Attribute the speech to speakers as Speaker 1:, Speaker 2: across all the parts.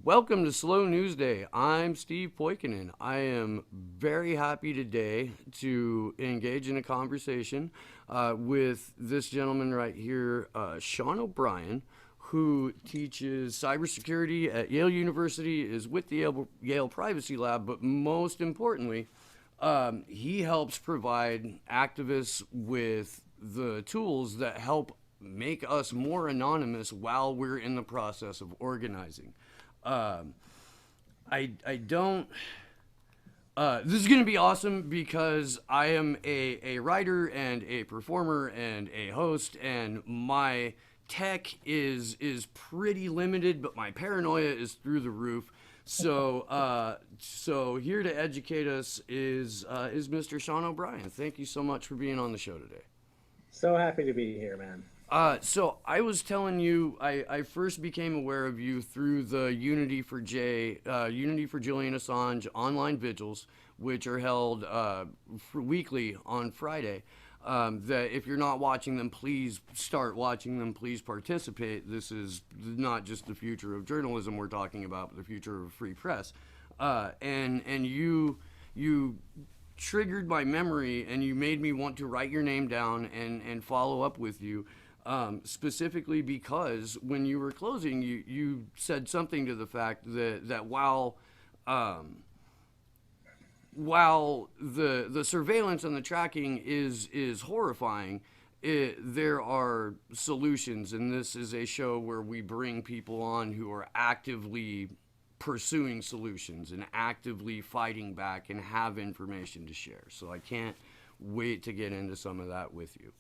Speaker 1: Welcome to Slow News Day. I'm Steve Poikinen. I am very happy today to engage in a conversation with this gentleman right here, Sean O'Brien, who teaches cybersecurity at Yale University, is with the Yale Privacy Lab, but most importantly, he helps provide activists with the tools that help make us more anonymous while we're in the process of organizing. Um, I don't. This is going to be awesome because I am a writer and a performer and a host, and my tech is pretty limited, but my paranoia is through the roof. So here to educate us is Mr. Sean O'Brien. Thank you so much for being on the show today.
Speaker 2: So happy to be here, man.
Speaker 1: So I was telling you, I first became aware of you through the Unity for Julian Assange online vigils, which are held weekly on Friday. That if you're not watching them, please start watching them. Please participate. This is not just the future of journalism we're talking about, but the future of free press. And you triggered my memory, and you made me want to write your name down and follow up with you. Specifically because when you were closing, you said something to the fact that while the surveillance and the tracking is horrifying, there are solutions, and this is a show where we bring people on who are actively pursuing solutions and actively fighting back and have information to share. So I can't wait to get into some of that with you.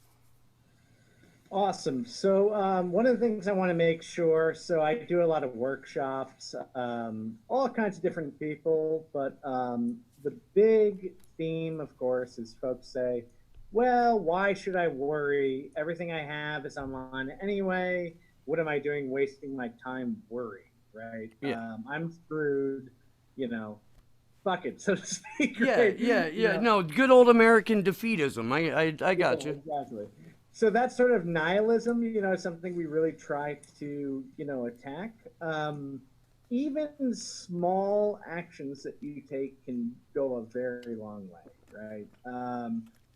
Speaker 2: Awesome. So one of the things I want to make sure, so I do a lot of workshops, all kinds of different people, but the big theme, of course, is folks say, well, why should I worry? Everything I have is online anyway. What am I doing wasting my time worrying, right?
Speaker 1: Yeah.
Speaker 2: I'm screwed, fuck it, so to speak,
Speaker 1: Yeah,
Speaker 2: right?
Speaker 1: yeah. No, good old American defeatism. I got
Speaker 2: Yeah,
Speaker 1: you.
Speaker 2: exactly. So that sort of nihilism, something we really try to, attack. Even small actions that you take can go a very long way, right?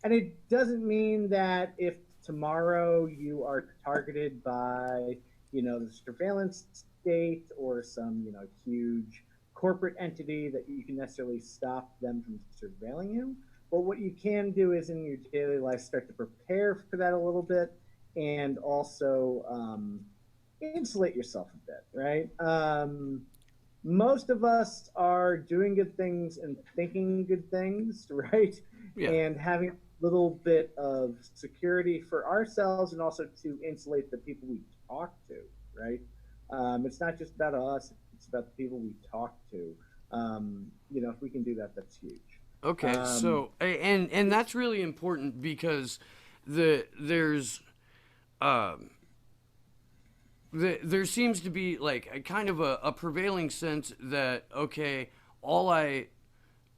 Speaker 2: And it doesn't mean that if tomorrow you are targeted by, the surveillance state or some, huge corporate entity that you can necessarily stop them from surveilling you. But what you can do is in your daily life start to prepare for that a little bit and also insulate yourself a bit, right? Most of us are doing good things and thinking good things, right?
Speaker 1: Yeah.
Speaker 2: And having a little bit of security for ourselves and also to insulate the people we talk to, right? It's not just about us, it's about the people we talk to. If we can do that, that's huge.
Speaker 1: Okay,
Speaker 2: Um,
Speaker 1: so and that's really important because there's um there seems to be like a kind of a prevailing sense that okay, all I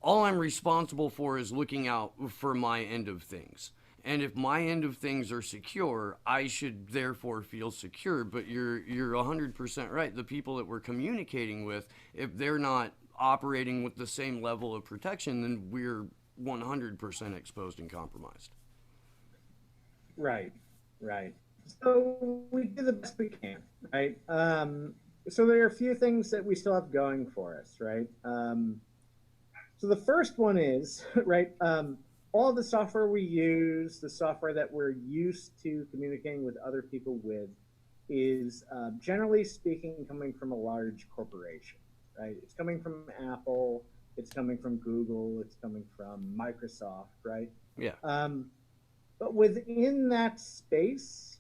Speaker 1: all I'm responsible for is looking out for my end of things. And if my end of things are secure, I should therefore feel secure. But you're 100% right. The people that we're communicating with, if they're not operating with the same level of protection, then we're 100% exposed and compromised.
Speaker 2: right, right. So we do the best we can, right? So there are a few things that we still have going for us, right? So the first one is, right, all the software we use, the software that we're used to communicating with other people with, is generally speaking coming from a large corporation, right? It's coming from Apple, it's coming from Google, it's coming from Microsoft, right?
Speaker 1: Yeah.
Speaker 2: Um, but within that space,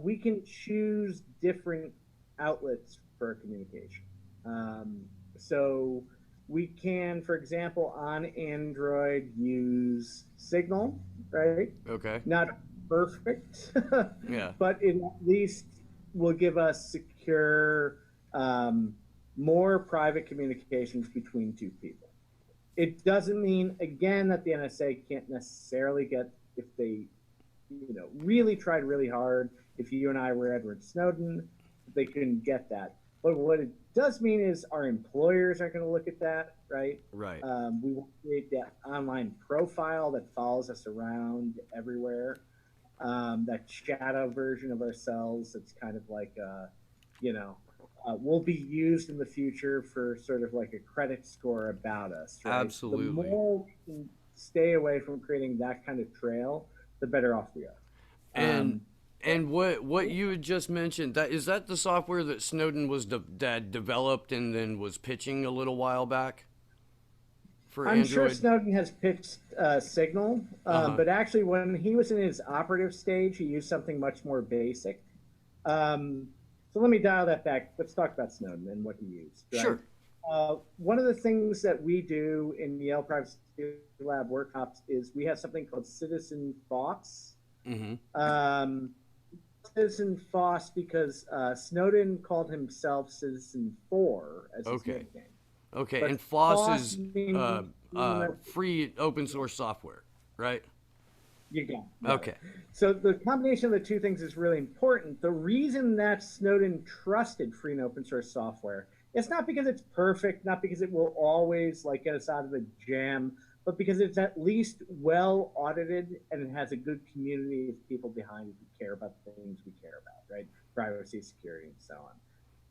Speaker 2: we can choose different outlets for communication. Um, so we can, for example, on Android, use Signal, right?
Speaker 1: Okay.
Speaker 2: Not perfect,
Speaker 1: Yeah.
Speaker 2: but it at least will give us secure, um, more private communications between two people. It doesn't mean, again, that the NSA can't necessarily get, if they, really tried really hard, if you and I were Edward Snowden, they couldn't get that. But what it does mean is our employers aren't going to look at that, right?
Speaker 1: Right.
Speaker 2: We will create that online profile that follows us around everywhere. That shadow version of ourselves that's kind of like, you know, will be used in the future for sort of like a credit score about us, right? The
Speaker 1: Absolutely.
Speaker 2: more we can stay away from creating that kind of trail, the better off we are.
Speaker 1: And
Speaker 2: Um,
Speaker 1: and what you had just mentioned, that is that the software that Snowden was that developed and then was pitching a little while back for
Speaker 2: I'm sure
Speaker 1: Android?
Speaker 2: Snowden has pitched Signal,
Speaker 1: Uh-huh.
Speaker 2: but actually, when he was in his operative stage, he used something much more basic. Um, so let me dial that back. Let's talk about Snowden and what he used, right?
Speaker 1: Sure.
Speaker 2: One of the things that we do in the Yale Privacy Lab workshops is we have something called Citizen FOSS.
Speaker 1: Mm-hmm.
Speaker 2: Um, Citizen FOSS because Snowden called himself Citizen 4 as his
Speaker 1: Okay.
Speaker 2: nickname.
Speaker 1: Okay.
Speaker 2: But
Speaker 1: And FOSS
Speaker 2: FOSS
Speaker 1: is
Speaker 2: means
Speaker 1: free open source software, right?
Speaker 2: you got it.
Speaker 1: Okay.
Speaker 2: So the combination of the two things is really important. The reason that Snowden trusted free and open source software, it's not because it's perfect, not because it will always like get us out of a jam, but because it's at least well audited and it has a good community of people behind it who care about the things we care about, right? Privacy, security, and so on.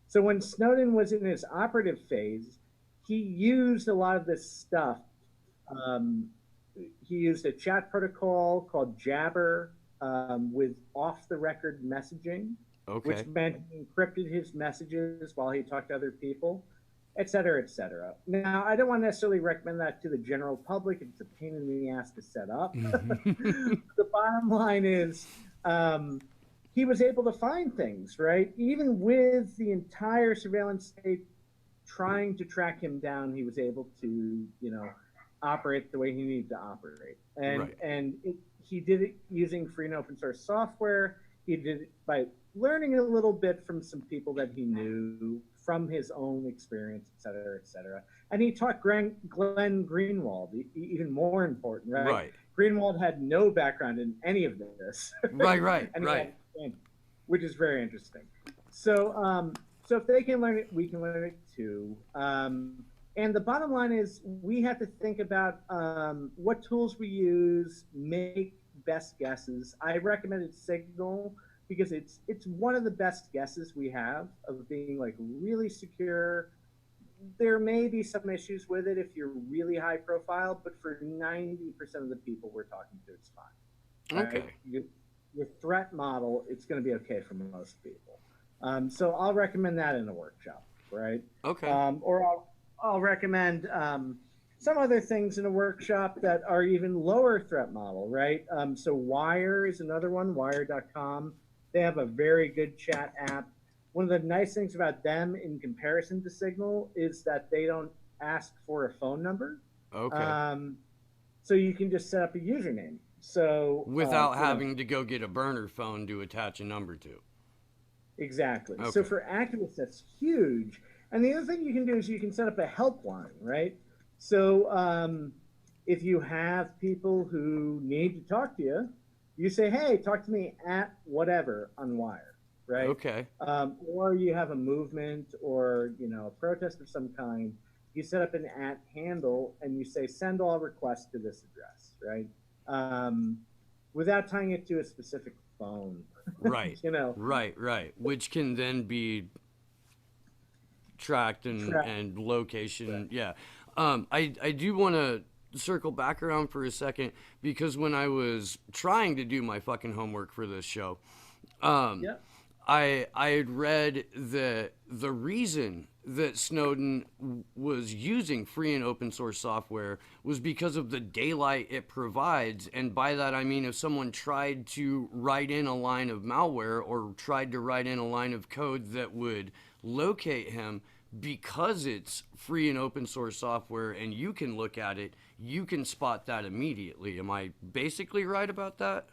Speaker 2: So when Snowden was in his operative phase, he used a lot of this stuff. Um, he used a chat protocol called Jabber with off-the-record messaging, which
Speaker 1: Okay.
Speaker 2: meant he encrypted his messages while he talked to other people, et cetera, et cetera. Now, I don't want to necessarily recommend that to the general public. It's a pain in the ass to set up. The bottom line is he was able to find things, right? Even with the entire surveillance state trying to track him down, he was able to, operate the way he needed to operate.
Speaker 1: Right.
Speaker 2: He did it using free and open source software. He did it by learning a little bit from some people that he knew from his own experience, et cetera, et cetera. And he taught Glenn Greenwald, even more important, right?
Speaker 1: Right.
Speaker 2: Greenwald had no background in any of this.
Speaker 1: Right. Right.
Speaker 2: and
Speaker 1: Right.
Speaker 2: which is very interesting. So, so if they can learn it, we can learn it too. And the bottom line is we have to think about what tools we use, make best guesses. I recommended Signal because it's one of the best guesses we have of being like really secure. There may be some issues with it if you're really high profile, but for 90% of the people we're talking to, it's fine. Right?
Speaker 1: Okay.
Speaker 2: Your threat model, it's going to be okay for most people. So I'll recommend that in a workshop, right?
Speaker 1: Okay.
Speaker 2: Or I'll recommend some other things in a workshop that are even lower threat model, right? So Wire is another one, wire.com. They have a very good chat app. One of the nice things about them in comparison to Signal is that they don't ask for a phone number.
Speaker 1: Okay.
Speaker 2: So you can just set up a username. So
Speaker 1: Without having to go get a burner phone to attach a number to.
Speaker 2: Exactly.
Speaker 1: Okay.
Speaker 2: So for activists, that's huge. And the other thing you can do is you can set up a helpline, right? So if you have people who need to talk to you, you say, hey, talk to me at whatever on Wire, right?
Speaker 1: Okay.
Speaker 2: Or you have a movement or, a protest of some kind, you set up an at handle and you say, send all requests to this address, right? Without tying it to a specific phone.
Speaker 1: Right. Right. Which can then be tracked and location. Right. Yeah. I do want to circle back around for a second because when I was trying to do my fucking homework for this show, I had read that the reason that Snowden was using free and open source software was because of the daylight it provides. And by that, I mean, if someone tried to write in a line of malware or tried to write in a line of code that would locate him, because it's free and open source software and you can look at it, you can spot that immediately. Am I basically right about that?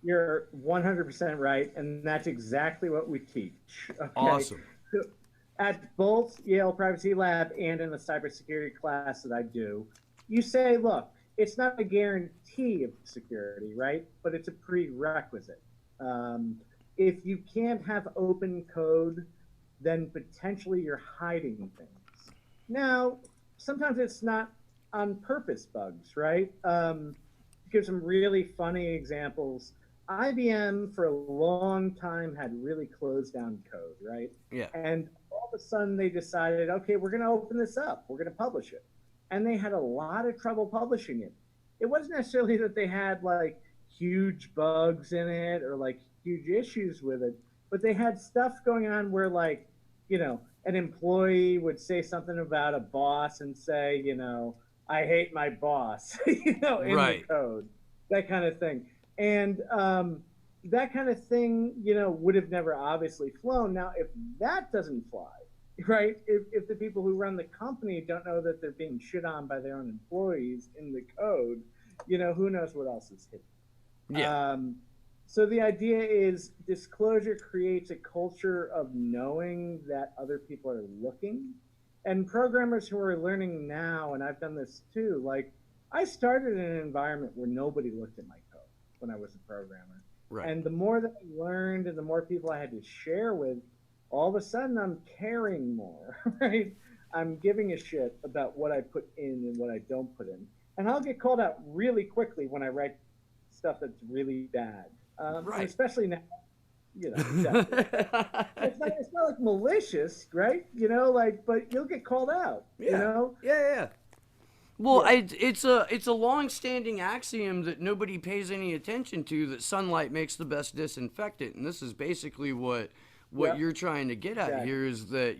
Speaker 2: You're 100% right, and that's exactly what we teach. Okay?
Speaker 1: Awesome.
Speaker 2: So at both Yale Privacy Lab and in the cybersecurity class that I do, you say, look, it's not a guarantee of security, right? But it's a prerequisite. If you can't have open code, then potentially you're hiding things. Now, sometimes it's not on purpose bugs, right? To give some really funny examples, IBM for a long time had really closed down code, right?
Speaker 1: Yeah.
Speaker 2: And all of a sudden they decided, okay, we're going to open this up, we're going to publish it. And they had a lot of trouble publishing it. It wasn't necessarily that they had like huge bugs in it or like huge issues with it, but they had stuff going on where, like, an employee would say something about a boss and say, I hate my boss, in the
Speaker 1: Right.
Speaker 2: code, that kind of thing. And that kind of thing, would have never obviously flown. Now, if that doesn't fly, right, if the people who run the company don't know that they're being shit on by their own employees in the code, who knows what else is hidden.
Speaker 1: Yeah.
Speaker 2: So the idea is disclosure creates a culture of knowing that other people are looking. And programmers who are learning now, and I've done this too, like I started in an environment where nobody looked at my code when I was a programmer.
Speaker 1: Right.
Speaker 2: And the more that I learned and the more people I had to share with, all of a sudden I'm caring more, right? I'm giving a shit about what I put in and what I don't put in. And I'll get called out really quickly when I write stuff that's really bad.
Speaker 1: Right.
Speaker 2: And especially now, it's not like malicious, right? But you'll get called out,
Speaker 1: Yeah. Well,
Speaker 2: Yeah.
Speaker 1: it's a long-standing axiom that nobody pays any attention to, that sunlight makes the best disinfectant, and this is basically what
Speaker 2: Yep.
Speaker 1: you're trying to get at
Speaker 2: Exactly.
Speaker 1: here, is that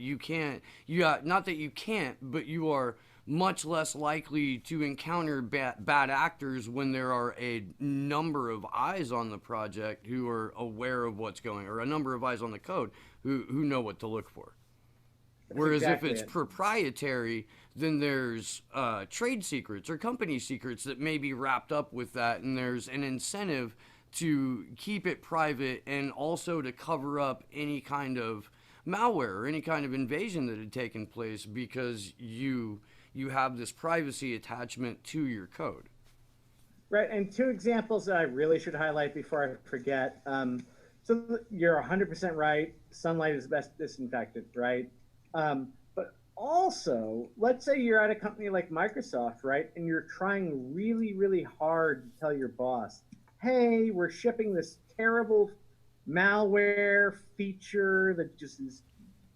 Speaker 1: not that you can't, but you are much less likely to encounter bad actors when there are a number of eyes on the project who are aware of what's going, or a number of eyes on the code who know what to look for. Whereas
Speaker 2: exactly
Speaker 1: if it's
Speaker 2: it.
Speaker 1: proprietary, then there's trade secrets or company secrets that may be wrapped up with that, and there's an incentive to keep it private and also to cover up any kind of malware or any kind of invasion that had taken place, because you have this privacy attachment to your code.
Speaker 2: Right, and two examples that I really should highlight before I forget. So you're 100% right. Sunlight is the best disinfectant, right? But also, let's say you're at a company like Microsoft, right? And you're trying really, really hard to tell your boss, hey, we're shipping this terrible malware feature that just is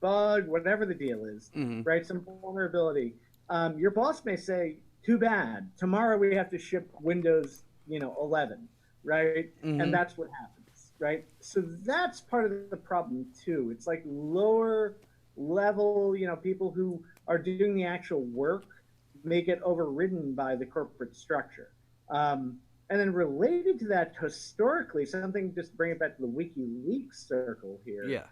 Speaker 2: bug, whatever the deal is,
Speaker 1: Mm-hmm.
Speaker 2: right? Some vulnerability. Your boss may say, too bad. Tomorrow we have to ship Windows, 11, right?
Speaker 1: Mm-hmm.
Speaker 2: And that's what happens, right? So that's part of the problem too. It's like lower level, people who are doing the actual work may get overridden by the corporate structure. And then related to that, historically, something, just bring it back to the WikiLeaks circle here.
Speaker 1: Yeah.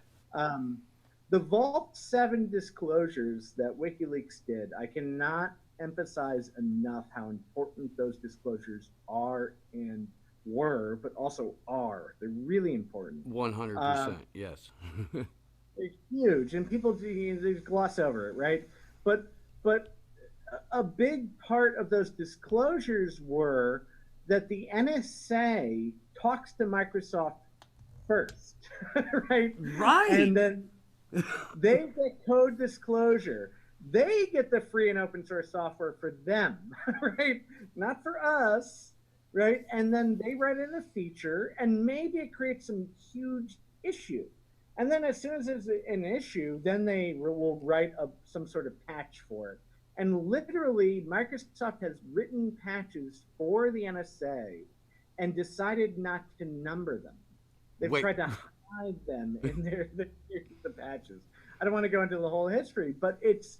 Speaker 2: The Vault 7 disclosures that WikiLeaks did, I cannot emphasize enough how important those disclosures are and were, but also are. They're really important.
Speaker 1: 100%. Yes.
Speaker 2: They're huge, and people they gloss over it, right? But a big part of those disclosures were that the NSA talks to Microsoft first, right?
Speaker 1: Right.
Speaker 2: And then they get code disclosure. They get the free and open source software for them, right? Not for us, right? And then they write in a feature, and maybe it creates some huge issue. And then as soon as there's an issue, then they will write some sort of patch for it. And literally, Microsoft has written patches for the NSA and decided not to number them. They've tried to hide them in the patches. I don't want to go into the whole history, but it's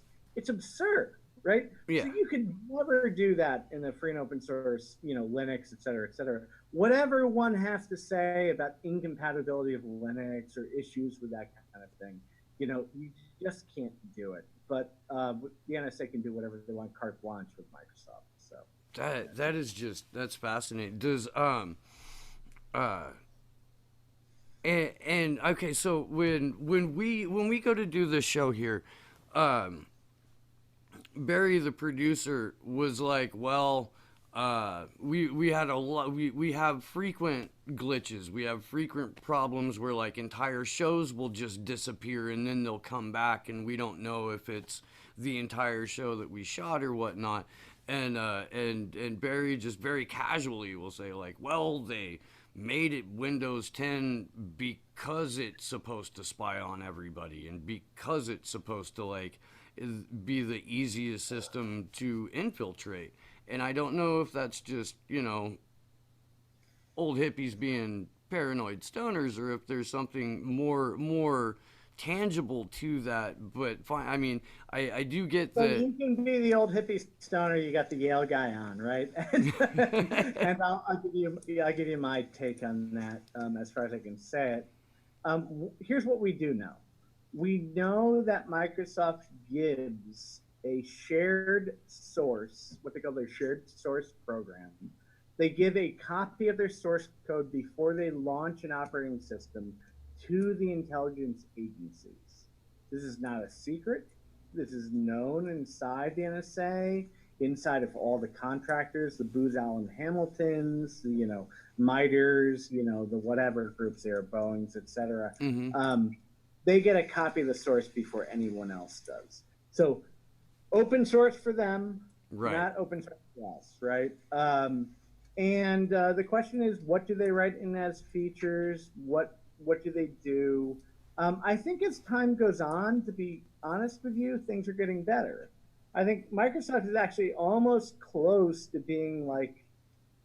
Speaker 2: absurd, right?
Speaker 1: Yeah.
Speaker 2: So you can never do that in the free and open source, Linux, et cetera, et cetera. Whatever one has to say about incompatibility of Linux or issues with that kind of thing, you just can't do it. But the NSA can do whatever they want, carte blanche with Microsoft. So
Speaker 1: that's fascinating. Does and okay, so when we go to do this show here, Barry the producer was like, well, we had a lot. We have frequent glitches. We have frequent problems where like entire shows will just disappear and then they'll come back, and we don't know if it's the entire show that we shot or whatnot. And Barry just very casually will say like, well, they made it Windows 10 because it's supposed to spy on everybody and because it's supposed to like be the easiest system to infiltrate. And I don't know if that's just, old hippies being paranoid stoners, or if there's something more tangible to that. But fine, I mean, I do get
Speaker 2: So
Speaker 1: that.
Speaker 2: you can be the old hippie stoner. You got the Yale guy on, right? And I'll give you my take on that, as far as I can say it. Here's what we do know. We know that Microsoft gives a shared source, what they call their shared source program. They give a copy of their source code before they launch an operating system to the intelligence agencies. This is not a secret. This is known inside the NSA, inside of all the contractors, the Booz Allen Hamiltons, the MITREs, the whatever groups there, Boeings, etc.
Speaker 1: Mm-hmm.
Speaker 2: They get a copy of the source before anyone else does. So open source for them,
Speaker 1: Right.
Speaker 2: not open source for us, right? And the question is, what do they write in as features? What do they do? I think as time goes on, to be honest with you, things are getting better. I think Microsoft is actually almost close to being like,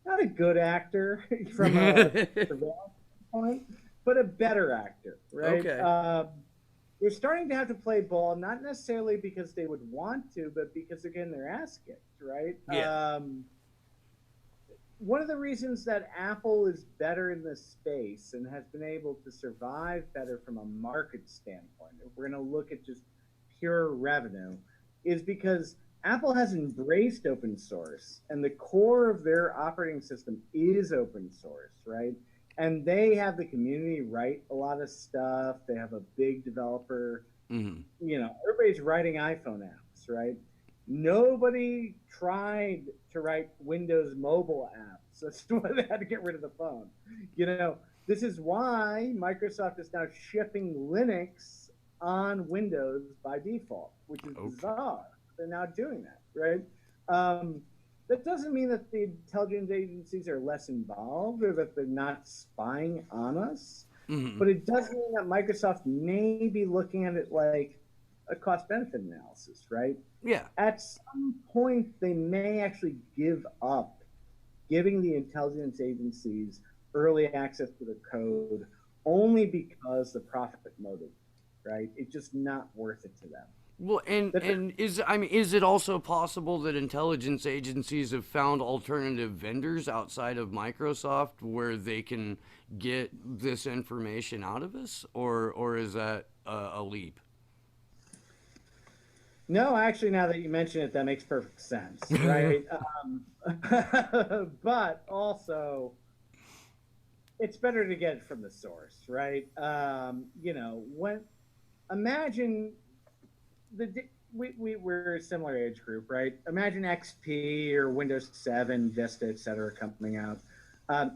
Speaker 2: not a good actor from a surveillance point, but a better actor, right?
Speaker 1: Okay.
Speaker 2: They're starting to have to play ball, not necessarily because they would want to, but because they're getting their ass kicked, right?
Speaker 1: Yeah.
Speaker 2: One of the reasons that Apple is better in this space and has been able to survive better from a market standpoint, if we're going to look at just pure revenue, is because Apple has embraced open source, and the core of their operating system is open source, right? And they have the community write a lot of stuff. They have a big developer.
Speaker 1: Mm-hmm.
Speaker 2: Everybody's writing iPhone apps, right? Nobody tried to write Windows mobile apps. That's why they had to get rid of the phone. This is why Microsoft is now shipping Linux on Windows by default, which is bizarre. They're now doing that, right? That doesn't mean that the intelligence agencies are less involved or that they're not spying on us, but it does mean that Microsoft may be looking at it like a cost-benefit analysis, right?
Speaker 1: Yeah.
Speaker 2: At some point, they may actually give up giving the intelligence agencies early access to the code only because the profit motive, right? It's just not worth it to them.
Speaker 1: Well, and is it also possible that intelligence agencies have found alternative vendors outside of Microsoft where they can get this information out of us, or is that a leap?
Speaker 2: No, actually, now that you mention it, that makes perfect sense, right? But also, it's better to get it from the source, right? Imagine we're a similar age group, right? Imagine XP or Windows 7, Vista, et cetera, coming out.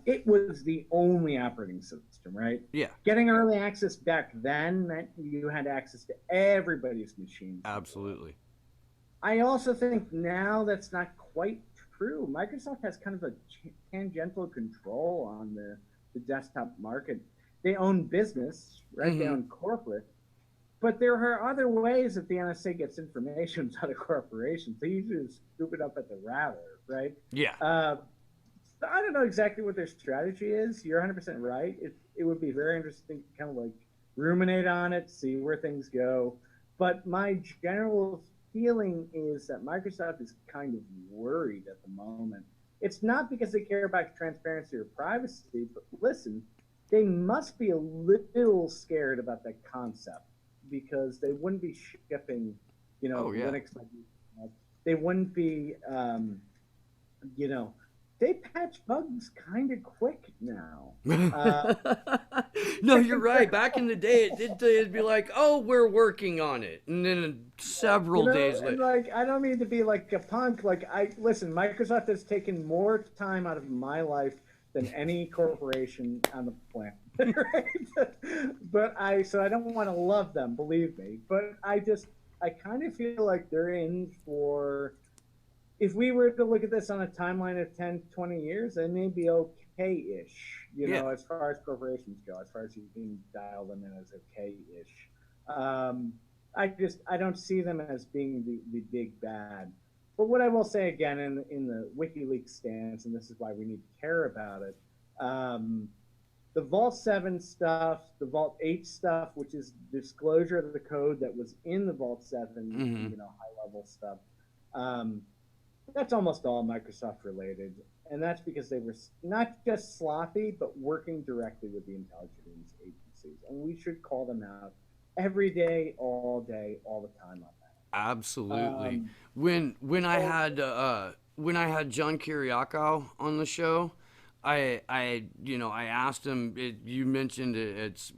Speaker 2: It was the only operating system, right?
Speaker 1: Yeah.
Speaker 2: Getting early access back then meant you had access to everybody's machines.
Speaker 1: Absolutely.
Speaker 2: I also think now that's not quite true. Microsoft has kind of a tangential control on the desktop market. They own business, right?
Speaker 1: Mm-hmm.
Speaker 2: They own corporate. But there are other ways that the NSA gets information out of corporations. They usually scoop it up at the router, right?
Speaker 1: Yeah.
Speaker 2: I don't know exactly what their strategy is. You're 100% right. It would be very interesting to kind of like ruminate on it, see where things go. But my general feeling is that Microsoft is kind of worried at the moment. It's not because they care about transparency or privacy, but listen, they must be a little scared about that concept because they wouldn't be shipping, Linux like they wouldn't be, they patch bugs kind of quick now.
Speaker 1: No, you're right. Back in the day, it'd be like, "Oh, we're working on it," and then
Speaker 2: You
Speaker 1: several
Speaker 2: know,
Speaker 1: days
Speaker 2: and
Speaker 1: later.
Speaker 2: like, I don't mean to be like a punk. Like, listen, Microsoft has taken more time out of my life than any corporation on the planet. Right? So I don't want to love them, believe me. But I kind of feel like they're in for, if we were to look at this on a timeline of 10, 20 years, they may be okay-ish,
Speaker 1: Yeah,
Speaker 2: as far as corporations go, as far as you can dial them in as okay-ish. Um, I don't see them as being the big bad. But what I will say again in the WikiLeaks stance, and this is why we need to care about it, the Vault 7 stuff, the Vault 8 stuff, which is disclosure of the code that was in the Vault 7,
Speaker 1: hmm,
Speaker 2: high level stuff. Um, that's almost all Microsoft related. And that's because they were not just sloppy, but working directly with the intelligence agencies. And we should call them out every day, all the time on that.
Speaker 1: absolutely.
Speaker 2: So,
Speaker 1: When I had John Kiriakou on the show, I asked him. You mentioned it's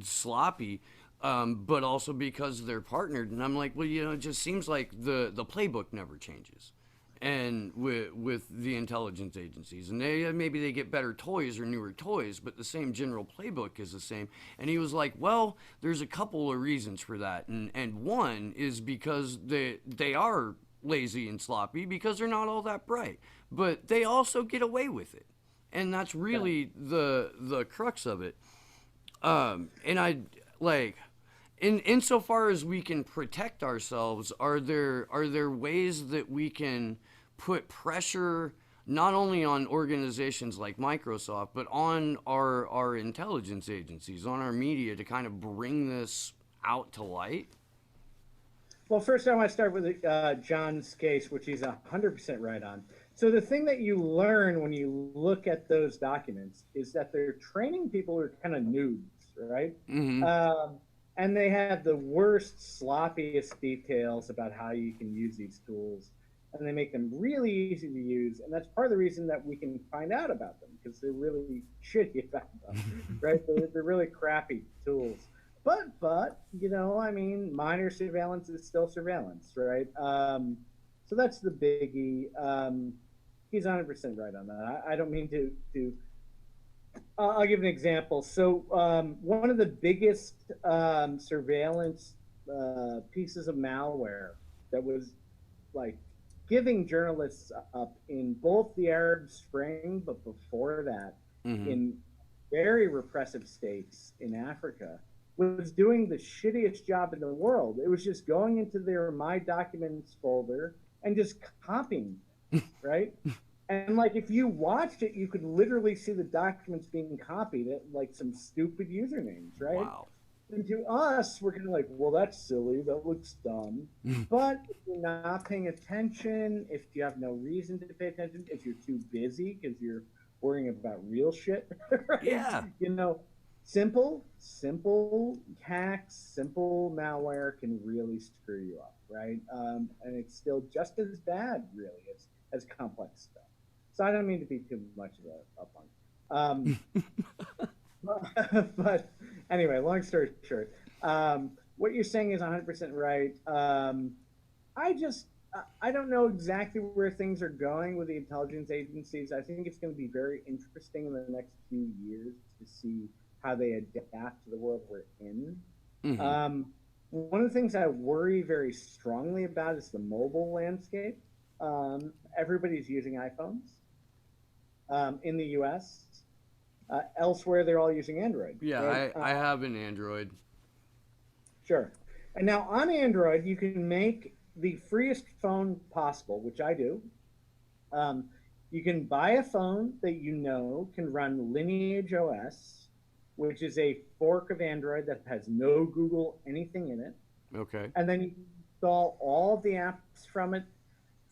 Speaker 1: sloppy, but also because they're partnered, and I'm like, well, it just seems like the playbook never changes, and with the intelligence agencies, and maybe they get better toys or newer toys, but the same general playbook is the same. And he was like, well, there's a couple of reasons for that, and one is because they are lazy and sloppy because they're not all that bright, but they also get away with it, and that's
Speaker 2: yeah.
Speaker 1: really the crux of it. And I like, in insofar as we can protect ourselves, are there ways that we can put pressure not only on organizations like Microsoft, but on our intelligence agencies, on our media, to kind of bring this out to light?
Speaker 2: Well, first I want to start with John's case, which he's 100% right on. So the thing that you learn when you look at those documents is that they're training people who are kind of noobs, right?
Speaker 1: Mm-hmm.
Speaker 2: Um, and they have the worst, sloppiest details about how you can use these tools, and they make them really easy to use. And that's part of the reason that we can find out about them, because they're really shitty about them, right? They're really crappy tools. But I mean, minor surveillance is still surveillance, right? So that's the biggie. He's 100% right on that. I don't mean to. I'll give an example. So one of the biggest surveillance pieces of malware that was like giving journalists up in both the Arab Spring, but before that,
Speaker 1: Mm-hmm.
Speaker 2: in very repressive states in Africa, was doing the shittiest job in the world. It was just going into their My Documents folder and just copying, right? And like if you watched it, you could literally see the documents being copied at like some stupid usernames, right?
Speaker 1: Wow.
Speaker 2: And to us, we're kind of like, well, that's silly. That looks dumb. But if you're not paying attention, if you have no reason to pay attention, if you're too busy because you're worrying about real shit, right?
Speaker 1: Yeah.
Speaker 2: Simple hacks, simple malware can really screw you up, right? And it's still just as bad, really, as complex stuff. So I don't mean to be too much of a punk. But anyway, long story short, what you're saying is 100% right. I just I don't know exactly where things are going with the intelligence agencies. I think it's going to be very interesting in the next few years to see how they adapt to the world we're in.
Speaker 1: Mm-hmm.
Speaker 2: One of the things I worry very strongly about is the mobile landscape. Everybody's using iPhones in the U.S. Elsewhere, they're all using Android,
Speaker 1: Yeah,
Speaker 2: right?
Speaker 1: I have an Android.
Speaker 2: Sure. And now on Android, you can make the freest phone possible, which I do. Um, you can buy a phone that can run Lineage OS, which is a fork of Android that has no Google anything in it.
Speaker 1: Okay.
Speaker 2: And then you can install all the apps from it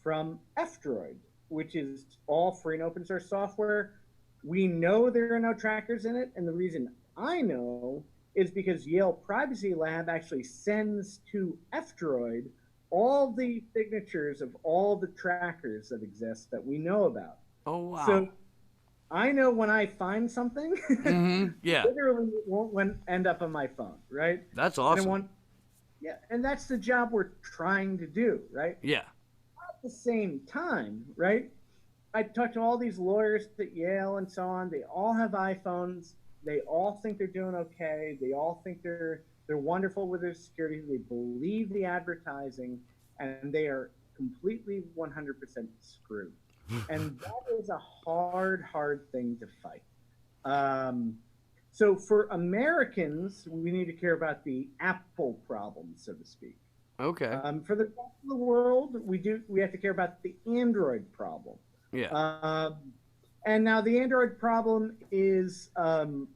Speaker 2: from F-Droid, which is all free and open source software. We know there are no trackers in it, and the reason I know is because Yale Privacy Lab actually sends to F-Droid all the signatures of all the trackers that exist that we know about.
Speaker 1: Oh, wow.
Speaker 2: So I know when I find something,
Speaker 1: Yeah.
Speaker 2: literally it won't end up on my phone, right?
Speaker 1: That's
Speaker 2: And I
Speaker 1: awesome.
Speaker 2: want, yeah, and that's the job we're trying to do, right?
Speaker 1: Yeah.
Speaker 2: At the same time, right? I talked to all these lawyers at Yale and so on. They all have iPhones. They all think they're doing okay. They all think they're wonderful with their security. They believe the advertising, and they are completely 100% screwed. And that is a hard thing to fight. Um, so for Americans, we need to care about the Apple problem, so to speak.
Speaker 1: Okay.
Speaker 2: For the rest of the world, we have to care about the Android problem.
Speaker 1: Yeah.
Speaker 2: And now the Android problem is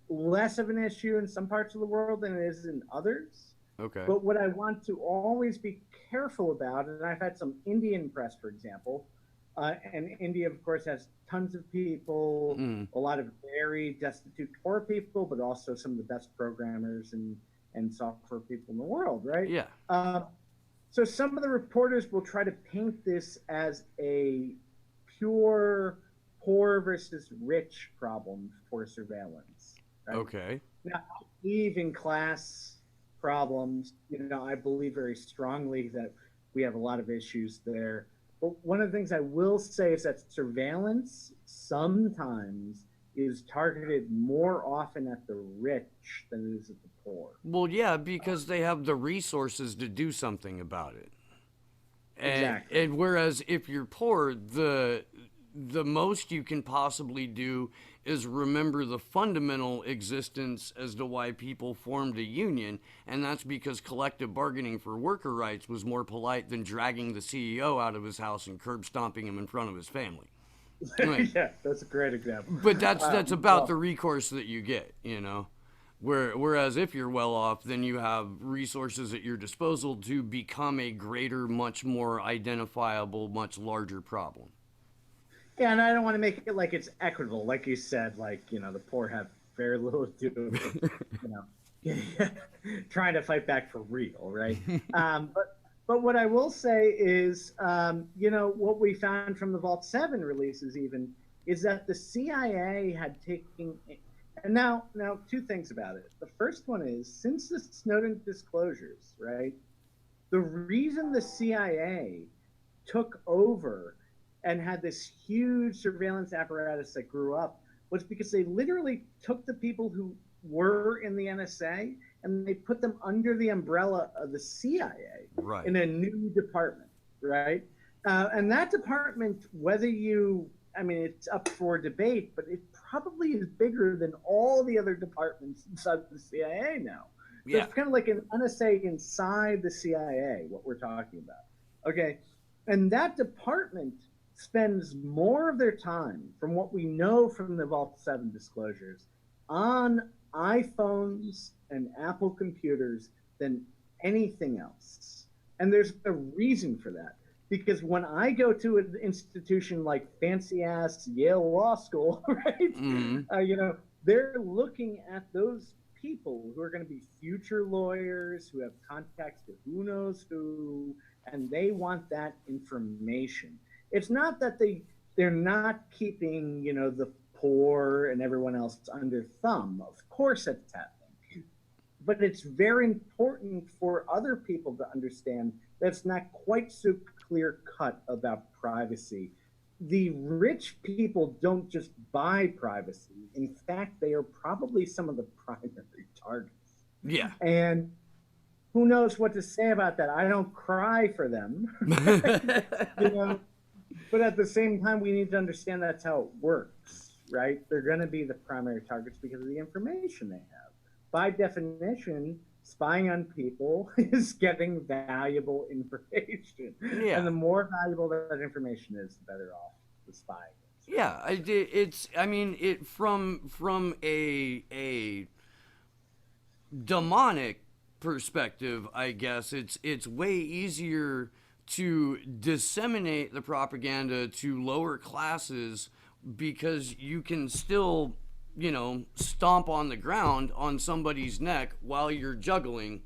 Speaker 2: less of an issue in some parts of the world than it is in others.
Speaker 1: Okay.
Speaker 2: But what I want to always be careful about, and I've had some Indian press, for example, and India, of course, has tons of people, a lot of very destitute poor people, but also some of the best programmers and software people in the world, right?
Speaker 1: Yeah.
Speaker 2: So some of the reporters will try to paint this as a pure poor versus rich problem for surveillance. Right?
Speaker 1: Okay.
Speaker 2: Now, I believe in class problems. I believe very strongly that we have a lot of issues there. But one of the things I will say is that surveillance sometimes is targeted more often at the rich than it is at the poor.
Speaker 1: Well, yeah, because they have the resources to do something about it.
Speaker 2: Exactly.
Speaker 1: And whereas if you're poor, the most you can possibly do is remember the fundamental existence as to why people formed a union, and that's because collective bargaining for worker rights was more polite than dragging the CEO out of his house and curb stomping him in front of his family. Right.
Speaker 2: Yeah, that's a great example.
Speaker 1: But that's about the recourse that you get, Whereas if you're well off, then you have resources at your disposal to become a greater, much more identifiable, much larger problem.
Speaker 2: Yeah, and I don't want to make it like it's equitable, like you said, the poor have very little to do with, trying to fight back for real, right? But what I will say is, what we found from the Vault 7 releases even is that the CIA had taken, and now two things about it. The first one is, since the Snowden disclosures, right, the reason the CIA took over and had this huge surveillance apparatus that grew up was because they literally took the people who were in the NSA and they put them under the umbrella of the CIA in a new department, right? And that department, it's up for debate, but it probably is bigger than all the other departments inside the CIA now. So it's kind of like an NSA inside the CIA, what we're talking about. Okay. And that department spends more of their time, from what we know from the Vault 7 disclosures, on iPhones and Apple computers than anything else. And there's a reason for that. Because when I go to an institution like fancy-ass Yale Law School, right, they're looking at those people who are going to be future lawyers, who have contacts to who knows who, and they want that information. It's not that they're not keeping, the poor and everyone else under thumb. Of course it's happening. But it's very important for other people to understand that it's not quite so clear cut about privacy. The rich people don't just buy privacy. In fact, they are probably some of the primary targets.
Speaker 1: Yeah.
Speaker 2: And who knows what to say about that? I don't cry for them. But at the same time, we need to understand that's how it works, right? They're going to be the primary targets because of the information they have. By definition, spying on people is getting valuable information.
Speaker 1: Yeah.
Speaker 2: And the more valuable that information is, the better off the spying is.
Speaker 1: Yeah, from a demonic perspective, I guess it's way easier to disseminate the propaganda to lower classes because you can still, stomp on the ground on somebody's neck while you're juggling,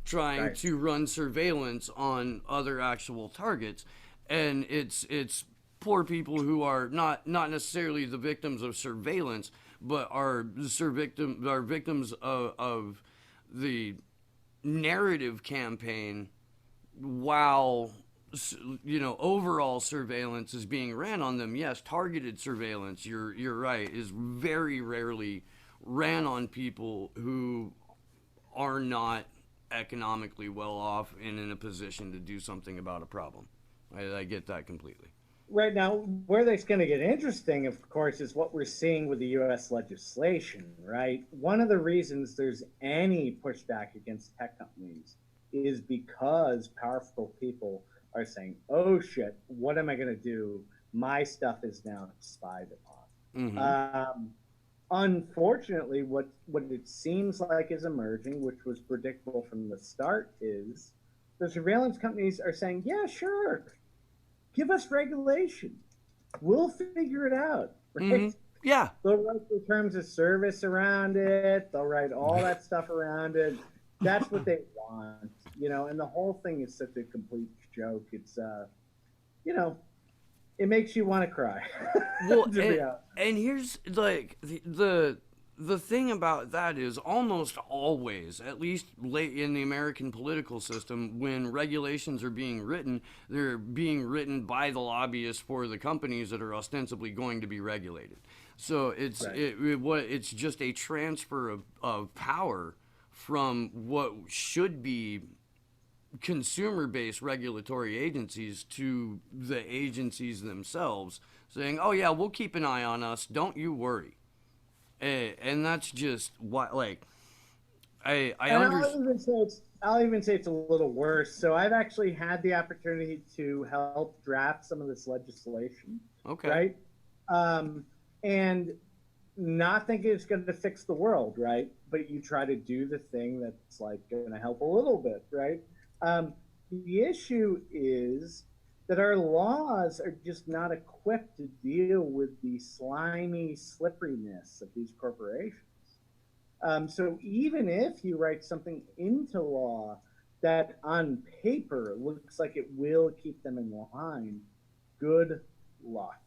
Speaker 1: trying to run surveillance on other actual targets. And it's poor people who are not necessarily the victims of surveillance, but are victims of the narrative campaign, while overall surveillance is being ran on them. Yes, targeted surveillance, you're right, is very rarely ran on people who are not economically well off and in a position to do something about a problem. I get that completely.
Speaker 2: Right now, where that's going to get interesting, of course, is what we're seeing with the U.S. legislation, right? One of the reasons there's any pushback against tech companies is because powerful people are saying, oh shit, what am I going to do? My stuff is now spied upon.
Speaker 1: Mm-hmm.
Speaker 2: Unfortunately, what it seems like is emerging, which was predictable from the start, is the surveillance companies are saying, yeah, sure, give us regulation. We'll figure it out, right?
Speaker 1: Mm-hmm. Yeah.
Speaker 2: They'll write the terms of service around it. They'll write all that stuff around it. That's what they want, and the whole thing is such a complete joke. It's, it makes you want to cry.
Speaker 1: Well, and here's like the thing about that is almost always, at least late in the American political system, when regulations are being written, they're being written by the lobbyists for the companies that are ostensibly going to be regulated. So it's
Speaker 2: Right.
Speaker 1: it's just a transfer of power from what should be consumer-based regulatory agencies to the agencies themselves, saying, "Oh yeah, we'll keep an eye on us. Don't you worry." And that's just what, like, I
Speaker 2: And
Speaker 1: understand.
Speaker 2: I'll even say it's a little worse. So I've actually had the opportunity to help draft some of this legislation,
Speaker 1: Okay.
Speaker 2: right? And not thinking it's going to fix the world, right? But you try to do the thing that's like going to help a little bit, right? The issue is that our laws are just not equipped to deal with the slimy slipperiness of these corporations. So even if you write something into law that on paper looks like it will keep them in line, good luck.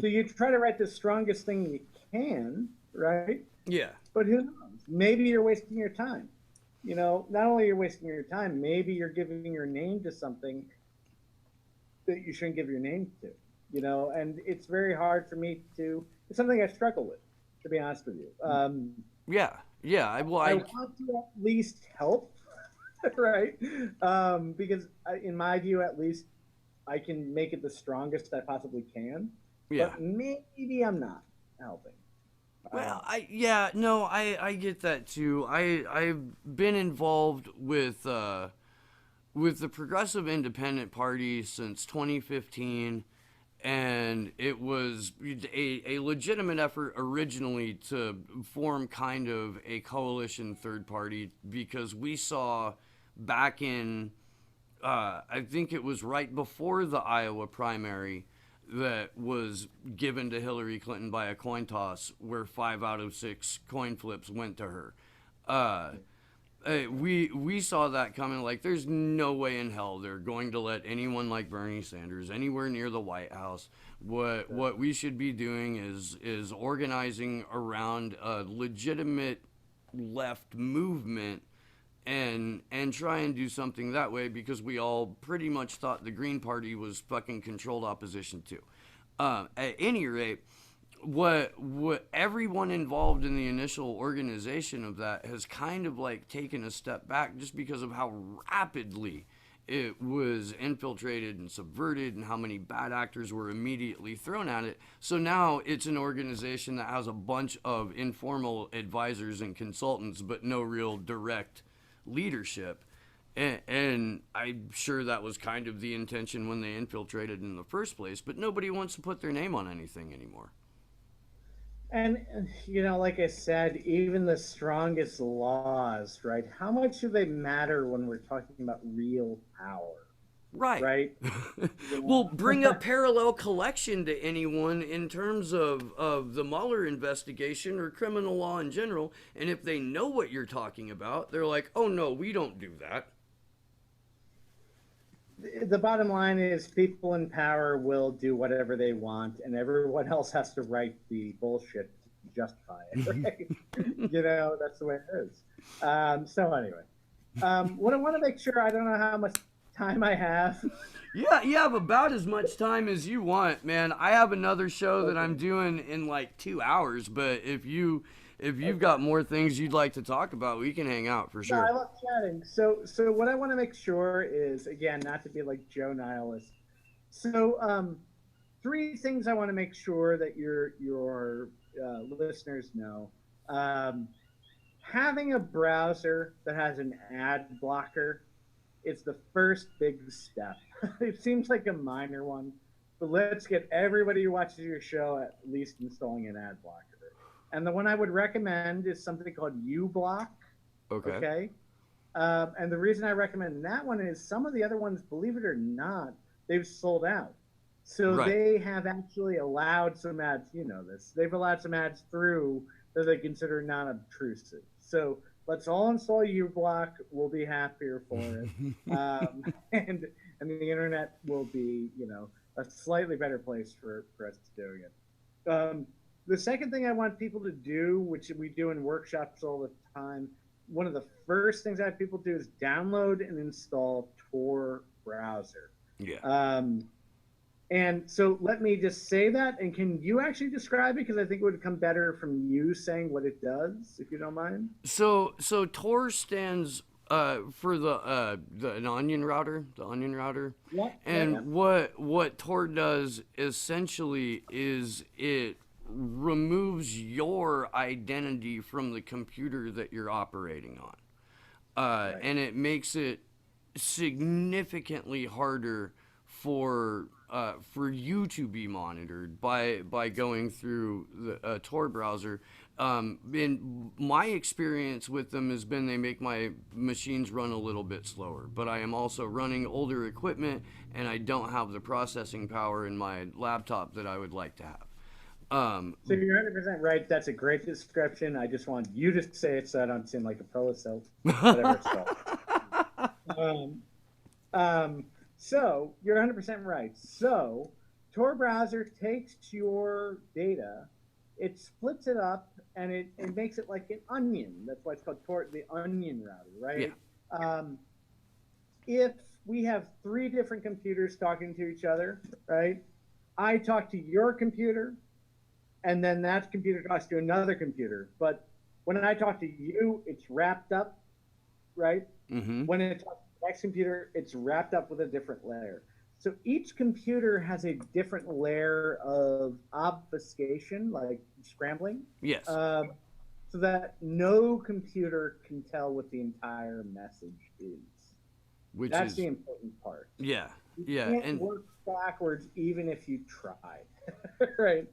Speaker 2: So you try to write the strongest thing you can, right?
Speaker 1: Yeah.
Speaker 2: But who knows? Maybe you're wasting your time. Not only you're wasting your time, maybe you're giving your name to something that you shouldn't give your name to. And it's very hard for me it's something I struggle with, to be honest with you.
Speaker 1: Yeah. Yeah.
Speaker 2: I want to at least help, right? Because in my view, at least, I can make it the strongest I possibly can.
Speaker 1: Yeah.
Speaker 2: But maybe I'm not helping.
Speaker 1: Well, I get that too. I've been involved with the Progressive Independent Party since 2015, and it was a legitimate effort originally to form kind of a coalition third party, because we saw back in I think it was right before the Iowa primary that was given to Hillary Clinton by a coin toss, where 5 out of 6 coin flips went to her. We saw that coming. Like, there's no way in hell they're going to let anyone like Bernie Sanders anywhere near the White House. What we should be doing is organizing around a legitimate left movement and try and do something that way, because we all pretty much thought the Green Party was fucking controlled opposition too. At any rate, what everyone involved in the initial organization of that has kind of like taken a step back, just because of how rapidly it was infiltrated and subverted, and how many bad actors were immediately thrown at it. So now it's an organization that has a bunch of informal advisors and consultants, but no real direct leadership. And I'm sure that was kind of the intention when they infiltrated in the first place, but nobody wants to put their name on anything anymore.
Speaker 2: And, like I said, even the strongest laws, right? How much do they matter when we're talking about real power?
Speaker 1: Right.
Speaker 2: Right?
Speaker 1: Well, bring up parallel collection to anyone in terms of the Mueller investigation or criminal law in general, and if they know what you're talking about, they're like, oh no, we don't do that.
Speaker 2: the bottom line is people in power will do whatever they want, and everyone else has to write the bullshit to justify it, right? That's the way it is. So anyway, what I want to make sure, I don't know how much time I have.
Speaker 1: Yeah, you have about as much time as you want, man. I have another show that I'm doing in like 2 hours, but if you've got more things you'd like to talk about, we can hang out for
Speaker 2: No, I
Speaker 1: sure.
Speaker 2: love chatting. So what I want to make sure is, again, not to be like Joe Nihilist. So, three things I want to make sure that your listeners know. Um, Having a browser that has an ad blocker is the first big step. It seems like a minor one, but let's get everybody who watches your show at least installing an ad blocker. And the one I would recommend is something called uBlock.
Speaker 1: Okay.
Speaker 2: Okay. And the reason I recommend that one is some of the other ones, believe it or not, they've sold out. So
Speaker 1: Right.
Speaker 2: they have actually allowed some ads, this, they've allowed some ads through that they consider non-obtrusive. So let's all install uBlock. We'll be happier for it. And the internet will be, a slightly better place for us doing it. The second thing I want people to do, which we do in workshops all the time, one of the first things I have people do is download and install Tor browser.
Speaker 1: Yeah.
Speaker 2: And so let me just say that. And can you actually describe it? Because I think it would come better from you saying what it does, if you don't mind.
Speaker 1: So Tor stands for an onion router, the onion router.
Speaker 2: Yeah.
Speaker 1: And
Speaker 2: Yeah.
Speaker 1: what Tor does essentially is it removes your identity from the computer that you're operating on.
Speaker 2: Right.
Speaker 1: And it makes it significantly harder for you to be monitored by going through the Tor browser. In my experience with them has been they make my machines run a little bit slower, but I am also running older equipment and I don't have the processing power in my laptop that I would like to have.
Speaker 2: So you're 100% right. That's a great description. I just want you to say it so I don't seem like a pro-self, whatever it's called. So you're 100% right. So Tor browser takes your data, it splits it up, and it makes it like an onion. That's why it's called Tor, the onion router, right?
Speaker 1: Yeah.
Speaker 2: If we have three different computers talking to each other, right? I talk to your computer, and then that computer talks to another computer. But when I talk to you, it's wrapped up, right?
Speaker 1: Mm-hmm.
Speaker 2: When it talks to the next computer, it's wrapped up with a different layer. So each computer has a different layer of obfuscation, like scrambling.
Speaker 1: Yes.
Speaker 2: So that no computer can tell what the entire message is. That's the important part.
Speaker 1: Yeah.
Speaker 2: You
Speaker 1: Yeah.
Speaker 2: can't
Speaker 1: And
Speaker 2: work backwards even if you tried, right?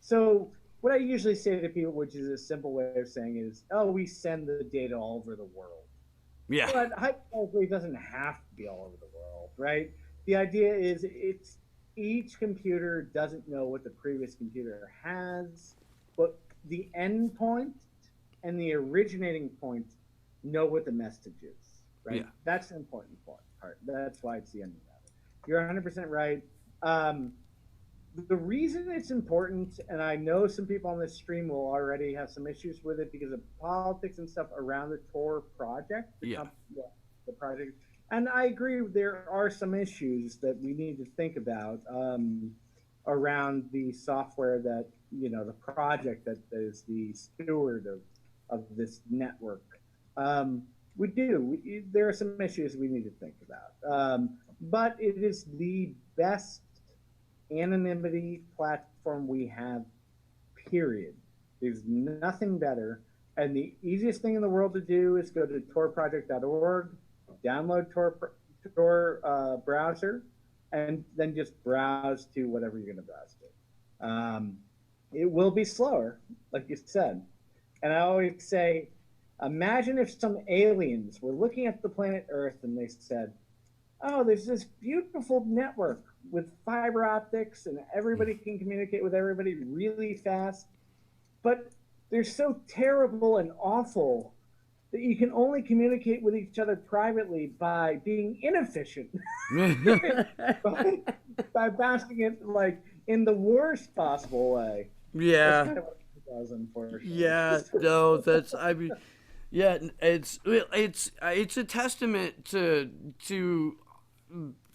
Speaker 2: So what I usually say to people, which is a simple way of saying is, oh, we send the data all over the world.
Speaker 1: yeah.
Speaker 2: But hypothetically, it doesn't have to be all over the world, right? The idea is it's each computer doesn't know what the previous computer has, but the endpoint and the originating point know what the message is, right?
Speaker 1: Yeah.
Speaker 2: That's the important part. That's why it's the onion router. You're 100% right. The reason it's important, and I know some people on this stream will already have some issues with it because of politics and stuff around the Tor project, the project. And I agree, there are some issues that we need to think about around the software that, the project that is the steward of this network. There are some issues we need to think about. But it is the best anonymity platform we have, period. There's nothing better. And the easiest thing in the world to do is go to torproject.org, download Tor browser, and then just browse to whatever you're going to browse to. It will be slower, like you said. And I always say, imagine if some aliens were looking at the planet Earth and they said, oh, there's this beautiful network with fiber optics and everybody can communicate with everybody really fast, but they're so terrible and awful that you can only communicate with each other privately by being inefficient, by basking it like in the worst possible way. That's
Speaker 1: Yeah.
Speaker 2: kind of what it does, unfortunately.
Speaker 1: Yeah, no, that's I mean, yeah, it's a testament to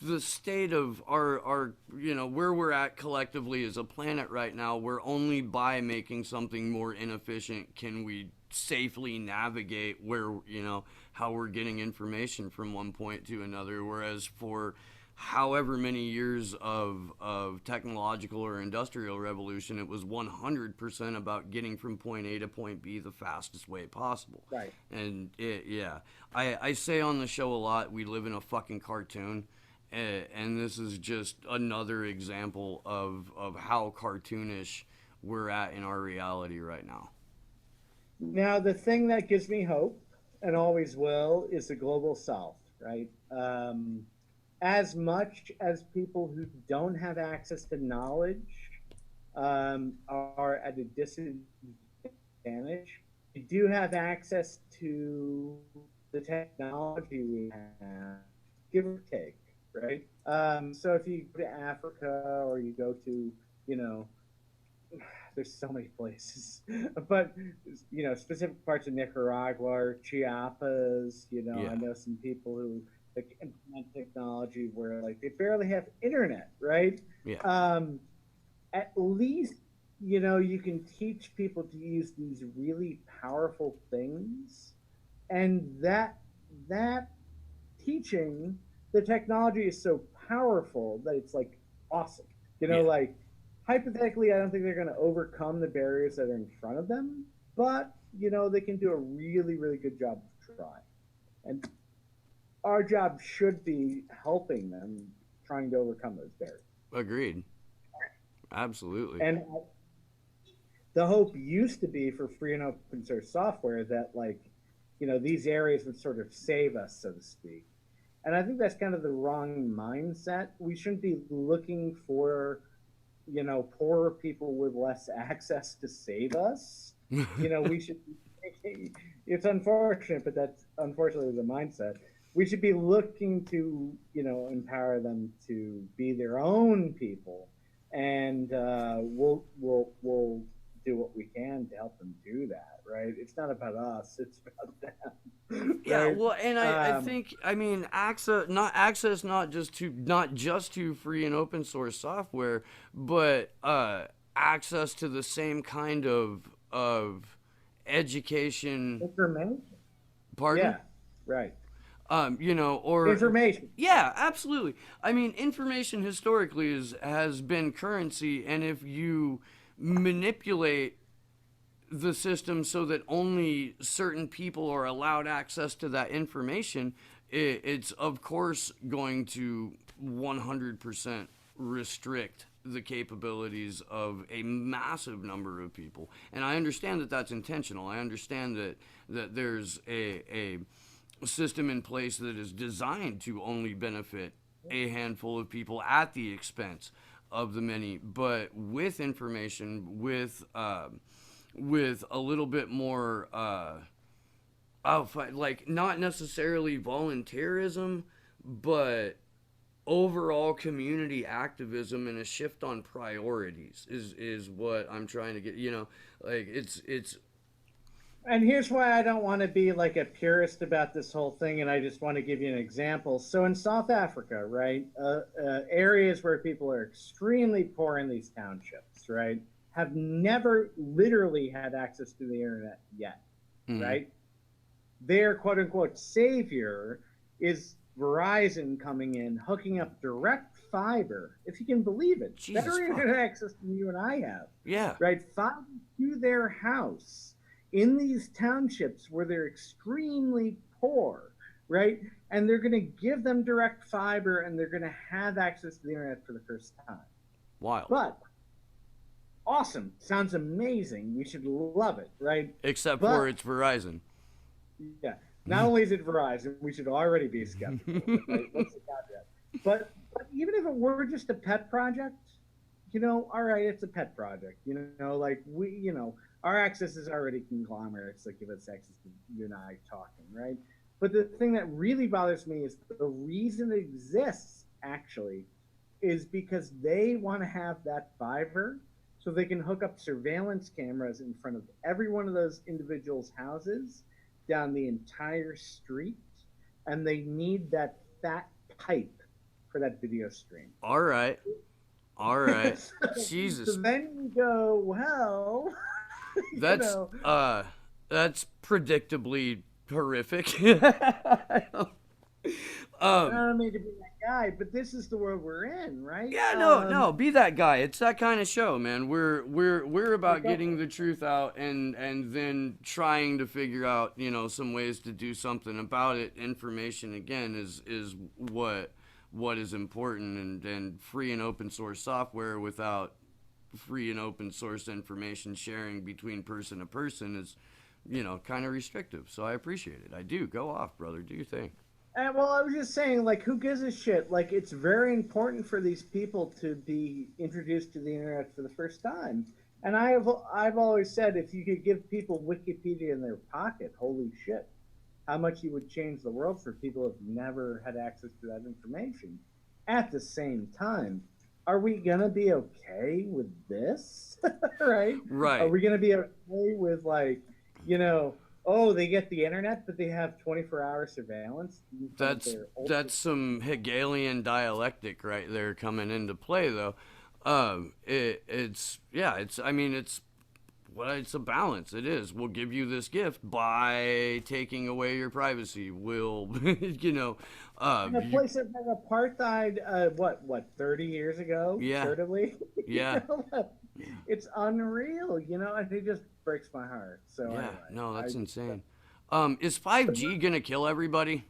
Speaker 1: the state of our where we're at collectively as a planet right now, where only by making something more inefficient can we safely navigate where how we're getting information from one point to another, whereas for however many years of technological or industrial revolution, it was 100% about getting from point A to point B the fastest way possible.
Speaker 2: Right.
Speaker 1: And I say on the show a lot, we live in a fucking cartoon. And this is just another example of how cartoonish we're at in our reality right now.
Speaker 2: Now, the thing that gives me hope, and always will, is the global south, right? As much as people who don't have access to knowledge are at a disadvantage, you do have access to the technology we have, give or take, right? So if you go to Africa or you go to, there's so many places, but specific parts of Nicaragua or Chiapas,
Speaker 1: Yeah.
Speaker 2: I know some people who like implement technology where like they barely have internet, right?
Speaker 1: Yeah.
Speaker 2: At least you can teach people to use these really powerful things, and that teaching, the technology is so powerful that it's like awesome.
Speaker 1: Yeah.
Speaker 2: Like hypothetically, I don't think they're going to overcome the barriers that are in front of them, but they can do a really, really good job of trying. And our job should be helping them trying to overcome those barriers.
Speaker 1: Agreed. Absolutely.
Speaker 2: And the hope used to be for free and open source software that these areas would sort of save us, so to speak. And I think that's kind of the wrong mindset. We shouldn't be looking for, poorer people with less access to save us. We should be, it's unfortunate, but that's unfortunately the mindset. We should be looking to, empower them to be their own people. And we'll do what we can to help them do that, right? It's not about us, it's about them.
Speaker 1: Yeah,
Speaker 2: right?
Speaker 1: well, and I think access not just to free and open source software, but access to the same kind of education.
Speaker 2: Information.
Speaker 1: Pardon?
Speaker 2: Yeah, right.
Speaker 1: Or
Speaker 2: Information.
Speaker 1: yeah, absolutely. I mean, information historically has been currency, and if you manipulate the system so that only certain people are allowed access to that information, it's of course going to 100% restrict the capabilities of a massive number of people. And I understand that that's intentional. I understand that there's a system in place that is designed to only benefit a handful of people at the expense of the many. But with information, with a little bit more like not necessarily volunteerism, but overall community activism and a shift on priorities is what I'm trying to get. Like it's
Speaker 2: And here's why I don't want to be like a purist about this whole thing, and I just want to give you an example. So in South Africa, right, areas where people are extremely poor in these townships, right, have never literally had access to the internet yet, right? Their quote unquote savior is Verizon coming in, hooking up direct fiber, if you can believe it,
Speaker 1: Jesus
Speaker 2: better
Speaker 1: fuck.
Speaker 2: internet access than you and I have.
Speaker 1: Yeah.
Speaker 2: Right, fiber to their house in these townships where they're extremely poor, right? And they're going to give them direct fiber, and they're going to have access to the internet for the first time.
Speaker 1: Wild.
Speaker 2: But awesome, sounds amazing. We should love it, right?
Speaker 1: Except for it's Verizon.
Speaker 2: Yeah. Not only is it Verizon, we should already be skeptical. Right? What's the caveat? But even if it were just a pet project, all right, it's a pet project. Like Our access is already conglomerates that give us access to you and I talking, right? But the thing that really bothers me is the reason it exists actually is because they want to have that fiber so they can hook up surveillance cameras in front of every one of those individuals' houses down the entire street, and they need that fat pipe for that video stream.
Speaker 1: All right. All right.
Speaker 2: So
Speaker 1: Jesus.
Speaker 2: then you go, well, you
Speaker 1: That's
Speaker 2: know,
Speaker 1: that's predictably horrific.
Speaker 2: I
Speaker 1: um
Speaker 2: don't mean to be that guy, but this is the world we're in, right?
Speaker 1: Yeah, no, be that guy. It's that kind of show, man. We're about
Speaker 2: Okay.
Speaker 1: getting the truth out and then trying to figure out, some ways to do something about it. Information again is what is important, and free and open source software without free and open source information sharing between person to person is, kind of restrictive. So I appreciate it. I do. Go off, brother. Do your thing.
Speaker 2: Well, I was just saying, like, who gives a shit? Like, it's very important for these people to be introduced to the internet for the first time. And I've always said, if you could give people Wikipedia in their pocket, holy shit, how much you would change the world for people who've never had access to that information. At the same time, are we gonna be okay with this? Right? Are
Speaker 1: Right.
Speaker 2: we gonna be okay with, like, oh, they get the internet, but they have 24-hour surveillance in front of
Speaker 1: That's
Speaker 2: their
Speaker 1: that's some Hegelian dialectic right there coming into play, though. It's yeah, it's a balance. It is. We'll give you this gift by taking away your privacy. We'll,
Speaker 2: in a
Speaker 1: you,
Speaker 2: place that had apartheid, what, 30 years ago,
Speaker 1: yeah,
Speaker 2: comparatively?
Speaker 1: yeah,
Speaker 2: It's unreal, and it just breaks my heart. So
Speaker 1: yeah.
Speaker 2: anyway,
Speaker 1: No, that's
Speaker 2: I
Speaker 1: insane. Is 5G gonna kill everybody?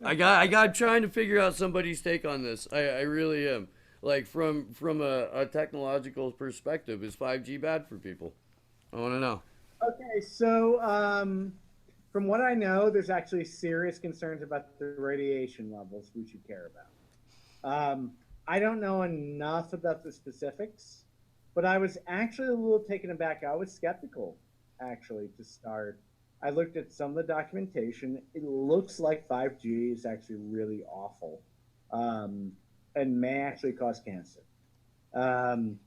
Speaker 1: I got trying to figure out somebody's take on this. I really am. Like from a technological perspective, is 5G bad for people? I want to know.
Speaker 2: Okay, so from what I know, there's actually serious concerns about the radiation levels we should care about. I don't know enough about the specifics, but I was actually a little taken aback. I was skeptical, actually, to start. I looked at some of the documentation. It looks like 5G is actually really awful, um, and may actually cause cancer. Um,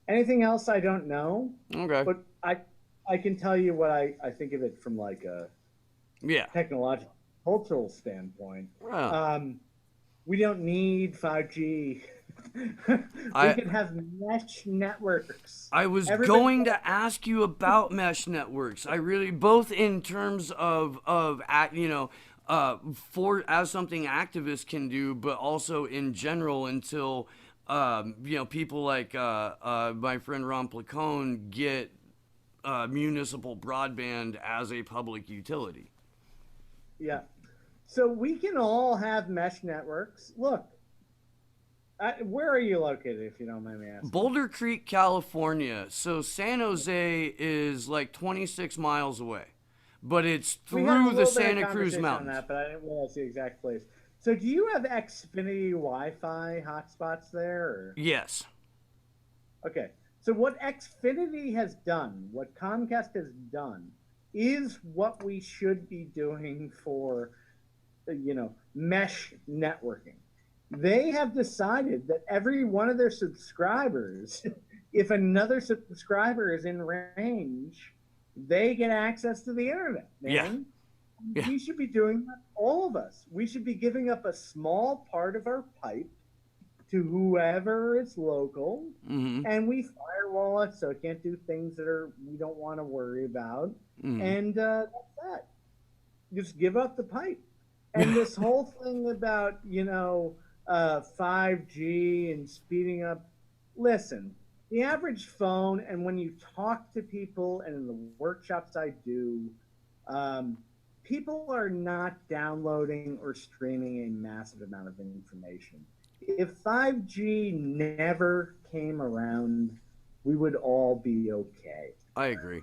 Speaker 2: Anything else I don't know,
Speaker 1: Okay.
Speaker 2: but I can tell you what I think of it from like a
Speaker 1: Yeah.
Speaker 2: technological cultural standpoint.
Speaker 1: Well,
Speaker 2: Um, we don't need 5G. We
Speaker 1: I
Speaker 2: can have mesh networks.
Speaker 1: I was
Speaker 2: Everybody,
Speaker 1: going to ask you about mesh networks. I really, both in terms for as something activists can do, but also in general until people like my friend Ron Placone get municipal broadband as a public utility.
Speaker 2: yeah. So we can all have mesh networks. Look, where are you located, if you don't mind me asking?
Speaker 1: Boulder Creek, California. So San Jose is like 26 miles away, but it's
Speaker 2: We had a
Speaker 1: through the
Speaker 2: little bit of
Speaker 1: Santa Cruz
Speaker 2: conversation on
Speaker 1: Mountains.
Speaker 2: that, but I didn't realize the exact place. So do you have Xfinity Wi-Fi hotspots there? Or?
Speaker 1: Yes.
Speaker 2: Okay. So what Xfinity has done, what Comcast has done, is what we should be doing for, mesh networking. They have decided that every one of their subscribers, if another subscriber is in range, they get access to the internet,
Speaker 1: Yeah.
Speaker 2: man.
Speaker 1: Yeah.
Speaker 2: We should be doing that, all of us. We should be giving up a small part of our pipe to whoever is local,
Speaker 1: Mm-hmm.
Speaker 2: and we firewall it so it can't do things that we don't want to worry about.
Speaker 1: Mm-hmm.
Speaker 2: And that's that. Just give up the pipe. And this whole thing about 5G and speeding up. Listen, the average phone, and when you talk to people, and in the workshops I do, people are not downloading or streaming a massive amount of information. If 5G never came around, we would all be okay.
Speaker 1: I agree.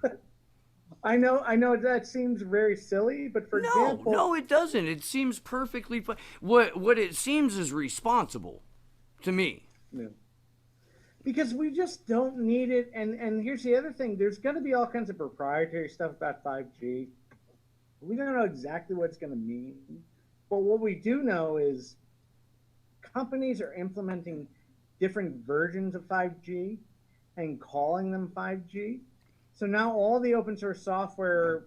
Speaker 2: I know that seems very silly, but for example,
Speaker 1: No, it doesn't. It seems perfectly fine. What it seems is responsible to me.
Speaker 2: yeah. because we just don't need it. And here's the other thing: there's going to be all kinds of proprietary stuff about 5G. We don't know exactly what it's going to mean, but what we do know is companies are implementing different versions of 5G and calling them 5G. So now all the open source software,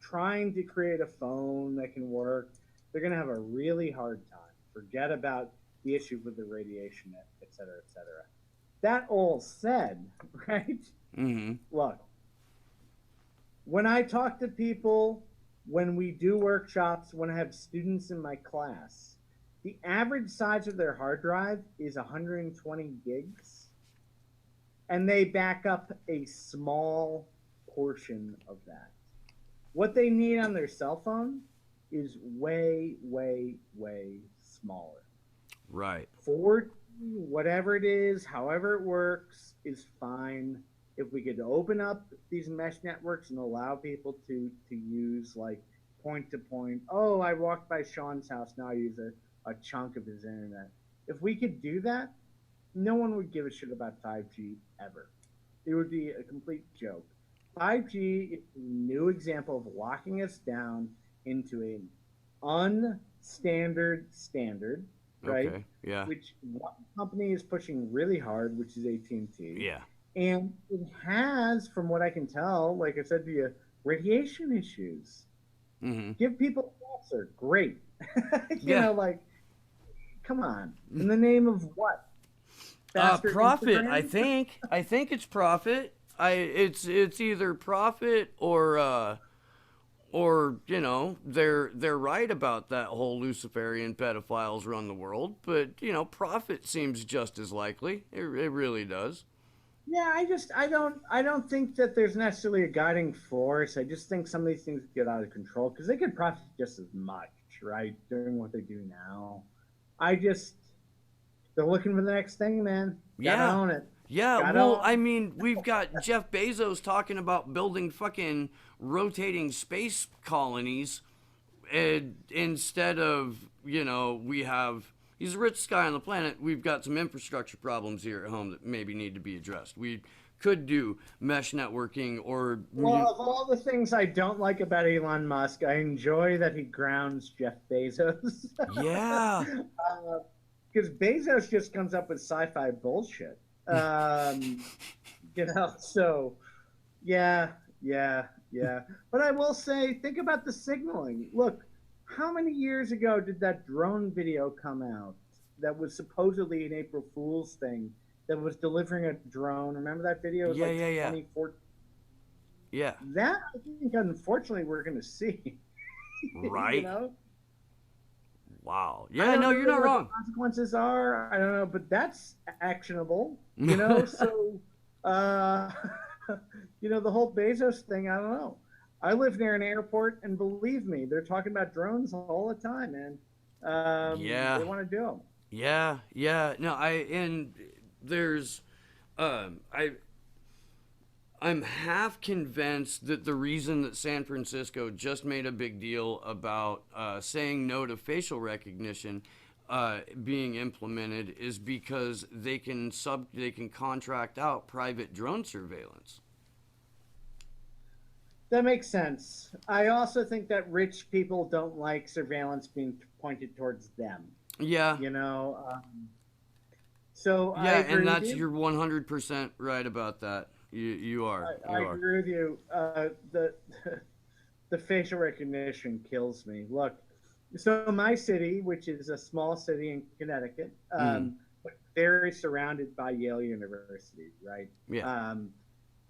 Speaker 2: trying to create a phone that can work, they're going to have a really hard time. Forget about the issue with the radiation, et cetera, et cetera. That all said, right?
Speaker 1: Mm-hmm.
Speaker 2: Look, when I talk to people, when we do workshops, when I have students in my class, the average size of their hard drive is 120 gigs, and they back up a small portion of that. What they need on their cell phone is way, way, way smaller.
Speaker 1: Right.
Speaker 2: 4G, whatever it is, however it works, is fine. If we could open up these mesh networks and allow people to use like point to point, oh, I walked by Sean's house, now I use a chunk of his internet. If we could do that, no one would give a shit about 5G ever. It would be a complete joke. 5G is a new example of locking us down into an unstandard standard, right?
Speaker 1: Okay. Yeah.
Speaker 2: Which one company is pushing really hard, which is AT&T.
Speaker 1: Yeah.
Speaker 2: And it has, from what I can tell, like I said to you, radiation issues.
Speaker 1: Mm-hmm.
Speaker 2: Give people cancer, great.
Speaker 1: Yeah.
Speaker 2: Like, come on. In the name of what?
Speaker 1: Profit.
Speaker 2: Instagram?
Speaker 1: I think it's profit. It's either profit or they're right about that whole Luciferian pedophiles run the world, but profit seems just as likely. It really does.
Speaker 2: Yeah, I don't think that there's necessarily a guiding force. I just think some of these things get out of control because they could profit just as much, right, doing what they do now. They're looking for the next thing, man. Gotta own it.
Speaker 1: Yeah, well, I mean, we've got Jeff Bezos talking about building fucking rotating space colonies, and instead of, he's the richest guy on the planet. We've got some infrastructure problems here at home that maybe need to be addressed. We could do mesh networking or...
Speaker 2: Well, of all the things I don't like about Elon Musk, I enjoy that he grounds Jeff Bezos.
Speaker 1: Yeah.
Speaker 2: Because Bezos just comes up with sci-fi bullshit. So yeah. But I will say, think about the signaling. Look, how many years ago did that drone video come out that was supposedly an April Fool's thing that was delivering a drone? Remember that video? It was 2014.
Speaker 1: Yeah.
Speaker 2: That, I think, unfortunately, we're going to see.
Speaker 1: Right. Wow. Yeah, no, you're not wrong.
Speaker 2: The consequences are, I don't know, but that's actionable, so, the whole Bezos thing, I don't know. I live near an airport, and believe me, they're talking about drones all the time, man. They want to do them.
Speaker 1: Yeah. No, I'm half convinced that the reason that San Francisco just made a big deal about saying no to facial recognition being implemented is because they can contract out private drone surveillance.
Speaker 2: That makes sense. I also think that rich people don't like surveillance being pointed towards them.
Speaker 1: Yeah.
Speaker 2: So
Speaker 1: yeah, and that's you're 100% right about that. You are.
Speaker 2: I agree with you. The facial recognition kills me. Look, so my city, which is a small city in Connecticut, but very surrounded by Yale University, right?
Speaker 1: Yeah.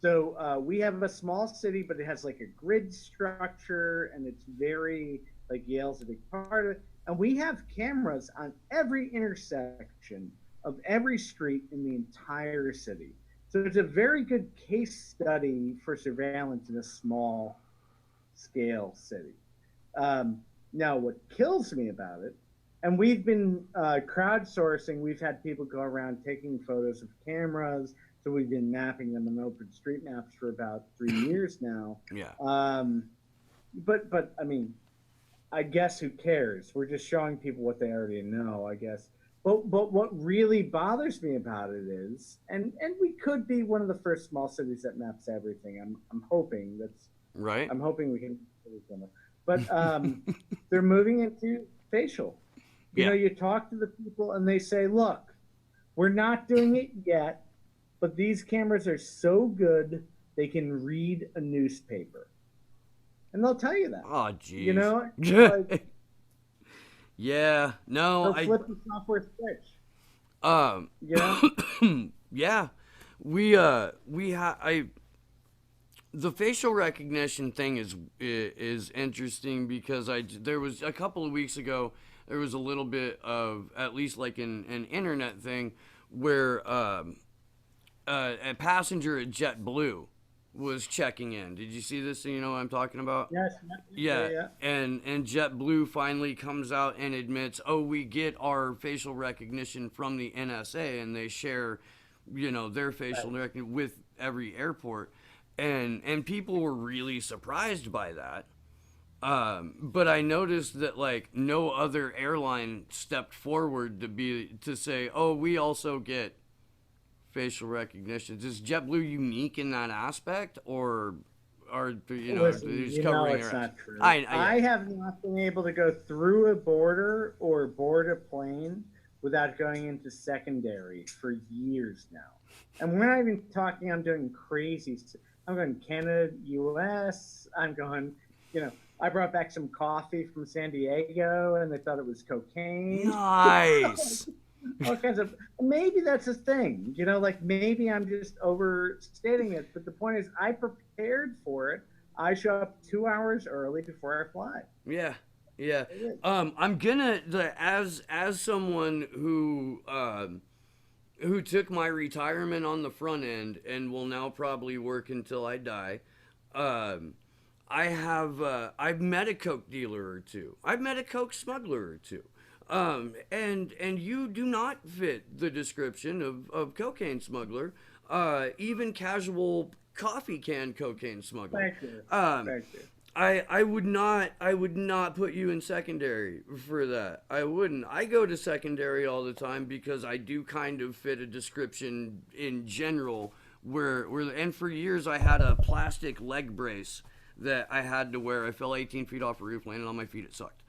Speaker 2: So we have a small city, but it has like a grid structure, and it's very, like, Yale's a big part of it. And we have cameras on every intersection of every street in the entire city. So it's a very good case study for surveillance in a small scale city. Now, what kills me about it, and we've been crowdsourcing, we've had people go around taking photos of cameras, so we've been mapping them on OpenStreetMaps for about 3 years now.
Speaker 1: Yeah.
Speaker 2: But I mean, I guess who cares? We're just showing people what they already know, I guess. But what really bothers me about it is, and we could be one of the first small cities that maps everything. I'm hoping that's
Speaker 1: Right?
Speaker 2: I'm hoping we can. But they're moving into facial. You know,
Speaker 1: Yeah.
Speaker 2: you talk to the people and they say, "Look, we're not doing it yet, but these cameras are so good they can read a newspaper," and they'll tell you that.
Speaker 1: Oh,
Speaker 2: You
Speaker 1: jeez.
Speaker 2: know, like
Speaker 1: Yeah. No,
Speaker 2: they'll flip the software switch.
Speaker 1: um,
Speaker 2: You know.
Speaker 1: yeah. I the facial recognition thing is interesting because there was a couple of weeks ago there was a little bit of at least like an internet thing where a passenger at JetBlue was checking in. Did you see this? So you know what I'm talking about?
Speaker 2: Yes.
Speaker 1: Yeah,
Speaker 2: Yeah.
Speaker 1: and JetBlue finally comes out and admits, oh, we get our facial recognition from the NSA, and they share, you know, their facial recognition with every airport, and people were really surprised by that. But I noticed that like no other airline stepped forward to say, oh, we also get facial recognition. Is JetBlue unique in that aspect, or are you know they're
Speaker 2: Listen,
Speaker 1: just
Speaker 2: you know
Speaker 1: covering
Speaker 2: it's
Speaker 1: their ass?
Speaker 2: not true.
Speaker 1: Yeah.
Speaker 2: I have not been able to go through a border or board a plane without going into secondary for years now. And we're not even talking, I'm doing crazy. I'm going Canada, US. I'm going, you know, I brought back some coffee from San Diego and they thought it was cocaine.
Speaker 1: Nice.
Speaker 2: All kinds of, maybe that's a thing, you know, like maybe I'm just overstating it, but the point is I prepared for it. I show up 2 hours early before I fly.
Speaker 1: Yeah, yeah. I'm gonna as someone who took my retirement on the front end and will now probably work until I die. Um, I've met a coke dealer or two. I've met a coke smuggler or two. And you do not fit the description of cocaine smuggler, even casual coffee can cocaine smuggler.
Speaker 2: Thank you.
Speaker 1: Um,
Speaker 2: Thank you.
Speaker 1: I would not put you in secondary for that. I wouldn't. I go to secondary all the time because I do kind of fit a description in general where and for years I had a plastic leg brace that I had to wear. I fell 18 feet off a roof, landed on my feet, it sucked.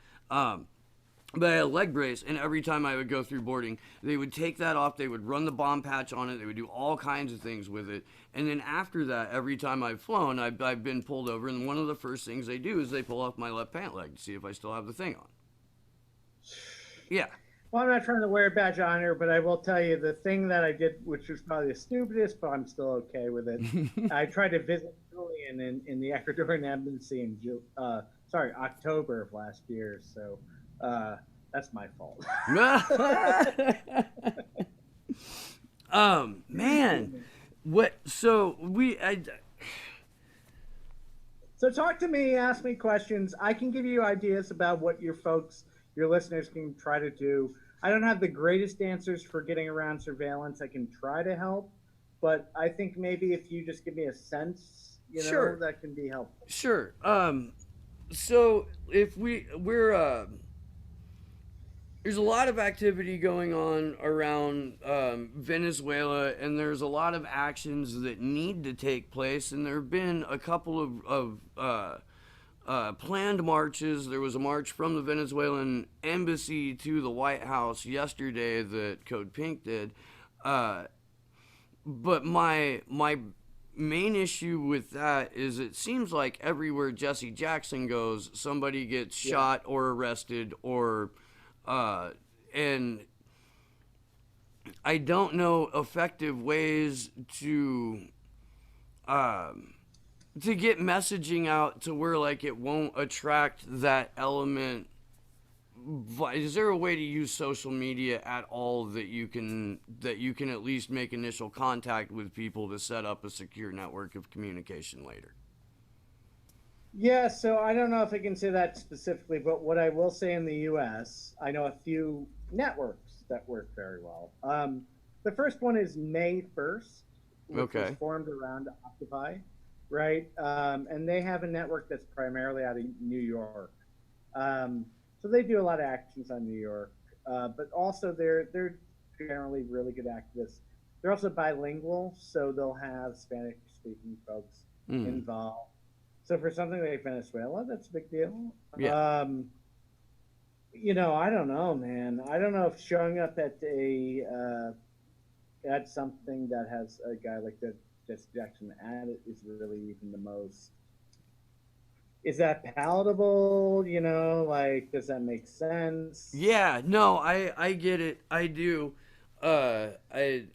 Speaker 1: But I had a leg brace, and every time I would go through boarding, they would take that off, they would run the bomb patch on it, they would do all kinds of things with it. And then after that, every time I've flown, I've been pulled over, and one of the first things they do is they pull off my left pant leg to see if I still have the thing on. Yeah.
Speaker 2: Well, I'm not trying to wear a badge of honor, but I will tell you the thing that I did, which was probably the stupidest, but I'm still okay with it. I tried to visit Julian in the Ecuadorian embassy in October of last year. So that's my fault.
Speaker 1: Man, what? So
Speaker 2: So talk to me, ask me questions. I can give you ideas about what your listeners can try to do. I don't have the greatest answers for getting around surveillance. I can try to help, but I think maybe if you just give me a sense,
Speaker 1: Sure.
Speaker 2: that can be helpful.
Speaker 1: Sure. So if we're there's a lot of activity going on around Venezuela, and there's a lot of actions that need to take place. And there have been a couple of planned marches. There was a march from the Venezuelan embassy to the White House yesterday that Code Pink did. But my main issue with that is it seems like everywhere Jesse Jackson goes, somebody gets shot or arrested or and I don't know effective ways to get messaging out to where like it won't attract that element. Is there a way to use social media at all that you can at least make initial contact with people to set up a secure network of communication later?
Speaker 2: Yeah, so I don't know if I can say that specifically, but what I will say in the US, I know a few networks that work very well. The first one is May 1st, which was formed around Occupy, right? And they have a network that's primarily out of New York. So they do a lot of actions on New York. but also they're generally really good activists. They're also bilingual, so they'll have Spanish speaking folks
Speaker 1: Mm.
Speaker 2: involved. So for something like Venezuela, that's a big deal.
Speaker 1: Yeah.
Speaker 2: I don't know, man. I don't know if showing up at at something that has a guy like that, Jesse Jackson at it, is really even the most. Is that palatable? Like, does that make sense?
Speaker 1: Yeah, no, I get it. I do. I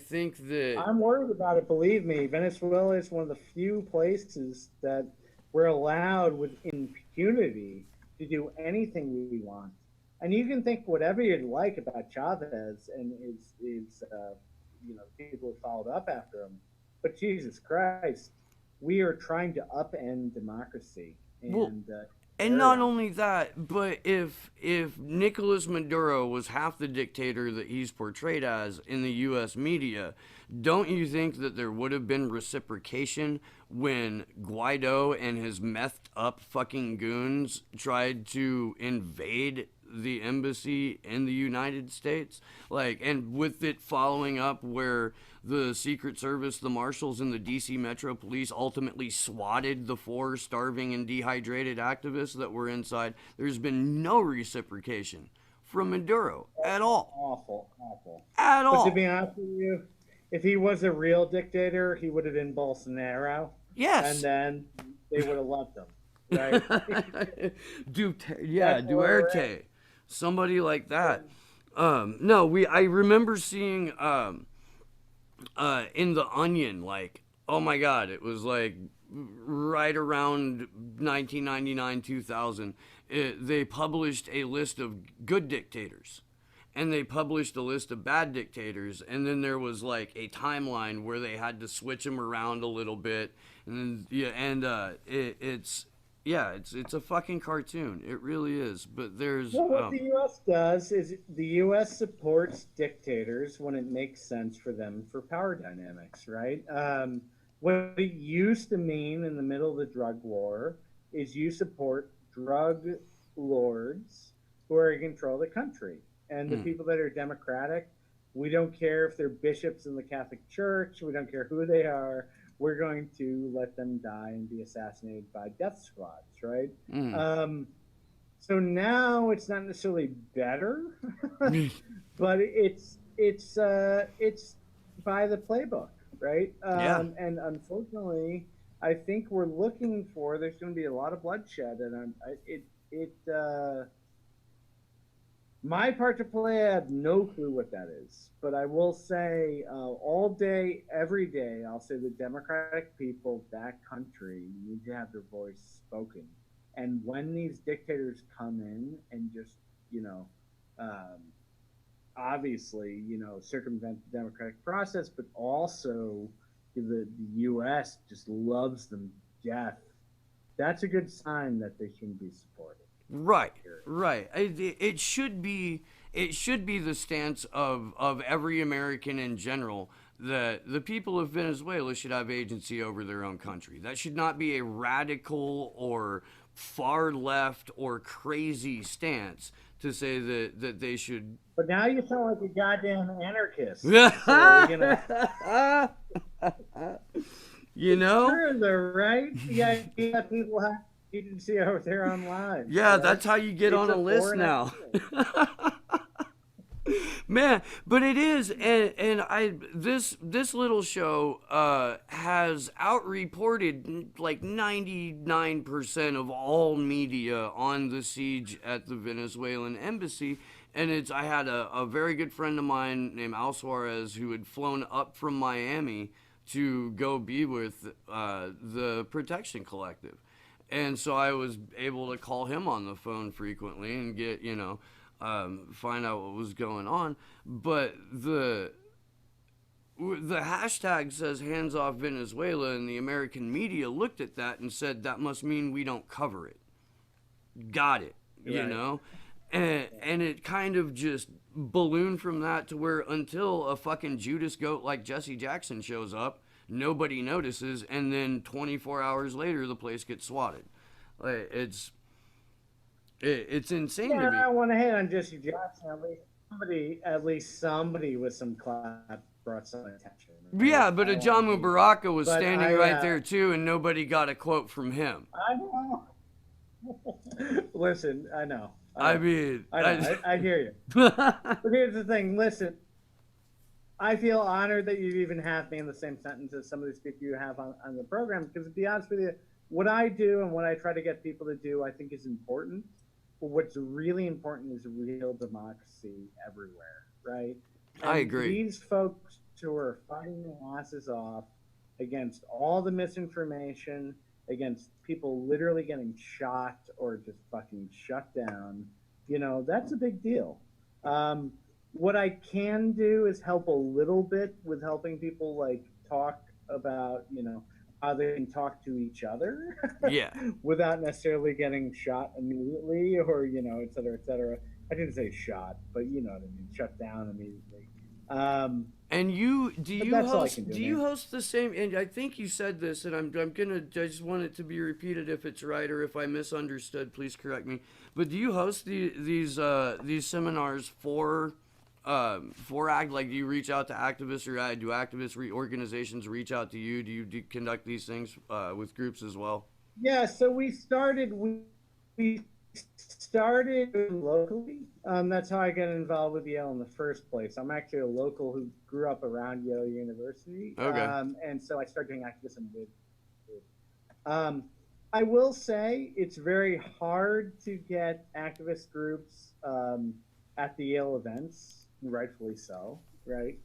Speaker 1: think that
Speaker 2: I'm worried about it. Believe me, Venezuela is one of the few places that we're allowed with impunity to do anything we want. And you can think whatever you'd like about Chavez and his people who followed up after him, but Jesus Christ, we are trying to upend democracy
Speaker 1: well,
Speaker 2: and
Speaker 1: and
Speaker 2: carry
Speaker 1: not
Speaker 2: on.
Speaker 1: only that, but if Nicolas Maduro was half the dictator that he's portrayed as in the U.S. media, don't you think that there would have been reciprocation when Guaido and his methed up fucking goons tried to invade the embassy in the United States? Like, and with it following up where the Secret Service, the marshals, and the DC Metro Police ultimately swatted the 4 starving and dehydrated activists that were inside. There's been no reciprocation from Maduro at all.
Speaker 2: Awful, awful.
Speaker 1: At
Speaker 2: But to be
Speaker 1: all.
Speaker 2: honest with you, if he was a real dictator, he would have been Bolsonaro, and
Speaker 1: Yes.
Speaker 2: then they would have loved him, right?
Speaker 1: Yeah,
Speaker 2: That's where we're at.
Speaker 1: Duerte. Somebody like that. No, I remember seeing in the Onion, like, oh my god, it was like right around 1999 2000, they published a list of good dictators and they published a list of bad dictators, and then there was like a timeline where they had to switch them around a little bit, and then yeah, and it's a fucking cartoon. It really is. But there's
Speaker 2: Well, what the U.S. does is the U.S. supports dictators when it makes sense for them for power dynamics, right? What it used to mean in the middle of the drug war is you support drug lords who are in control of the country. And the
Speaker 1: mm,
Speaker 2: people that are democratic, we don't care if they're bishops in the Catholic Church, we don't care who they are. We're going to let them die and be assassinated by death squads, right?
Speaker 1: mm.
Speaker 2: Um, so now it's not necessarily better, but it's by the playbook, right?
Speaker 1: Yeah.
Speaker 2: And unfortunately, I think we're looking for there's going to be a lot of bloodshed, and my part to play, I have no clue what that is. But I will say, all day, every day, I'll say the Democratic people of that country need to have their voice spoken. And when these dictators come in and just, um, obviously, circumvent the democratic process, but also the U.S. just loves them to death, that's a good sign that they shouldn't be supported.
Speaker 1: Right,
Speaker 2: Period.
Speaker 1: right. It should be the stance of every American in general that the people of Venezuela should have agency over their own country. That should not be a radical or far left or crazy stance to say that they should.
Speaker 2: But now you sound like a goddamn anarchist. So,
Speaker 1: You
Speaker 2: it's
Speaker 1: know?
Speaker 2: true though, right? Yeah, people have agency over their own lives,
Speaker 1: Yeah,
Speaker 2: right?
Speaker 1: that's how you get
Speaker 2: It's
Speaker 1: on a
Speaker 2: a
Speaker 1: list
Speaker 2: foreign
Speaker 1: now.
Speaker 2: idea.
Speaker 1: Man, but it is, and I this little show has outreported like 99% of all media on the siege at the Venezuelan embassy, and I had a very good friend of mine named Al Suarez who had flown up from Miami to go be with the Protection Collective, and so I was able to call him on the phone frequently and get find out what was going on. But the hashtag says hands off Venezuela, and the American media looked at that and said that must mean we don't cover it. Got it,
Speaker 2: Right.
Speaker 1: and it kind of just ballooned from that to where until a fucking Judas goat like Jesse Jackson shows up, nobody notices, and then 24 hours later the place gets swatted. Like, It's insane to
Speaker 2: Yeah, I
Speaker 1: me.
Speaker 2: don't want to hate on Jesse Jackson. At least somebody with some class brought some attention, right?
Speaker 1: Yeah, but
Speaker 2: I don't want to
Speaker 1: Ajamu
Speaker 2: hate,
Speaker 1: Baraka was
Speaker 2: but
Speaker 1: standing right there too, and nobody got a quote from him.
Speaker 2: I know. Listen,
Speaker 1: I mean,
Speaker 2: I hear you. But here's the thing. Listen, I feel honored that you even have me in the same sentence as some of these people you have on the program. Because to be honest with you, what I do and what I try to get people to do, I think is important. But what's really important is real democracy everywhere, right?
Speaker 1: I
Speaker 2: And
Speaker 1: agree.
Speaker 2: these folks who are fighting their asses off against all the misinformation, against people literally getting shot or just fucking shut down, that's a big deal. Um, what I can do is help a little bit with helping people like talk about, how they can talk to each other
Speaker 1: Yeah.
Speaker 2: without necessarily getting shot immediately or, et cetera, et cetera. I didn't say shot, but you know what I mean, shut down immediately. Um,
Speaker 1: And you do
Speaker 2: but
Speaker 1: you
Speaker 2: that's all I
Speaker 1: host
Speaker 2: can do,
Speaker 1: do you
Speaker 2: man.
Speaker 1: host the same? And I think you said this, and I'm gonna I just want it to be repeated if it's right or if I misunderstood. Please correct me. But do you host these seminars for act like do you reach out to activists or do organizations reach out to you? Do you conduct these things with groups as well?
Speaker 2: Yeah, so we started locally. That's how I got involved with Yale in the first place. I'm actually a local who grew up around Yale University,
Speaker 1: Okay.
Speaker 2: and so I started doing activism with. Um, I will say it's very hard to get activist groups at the Yale events, rightfully so, right?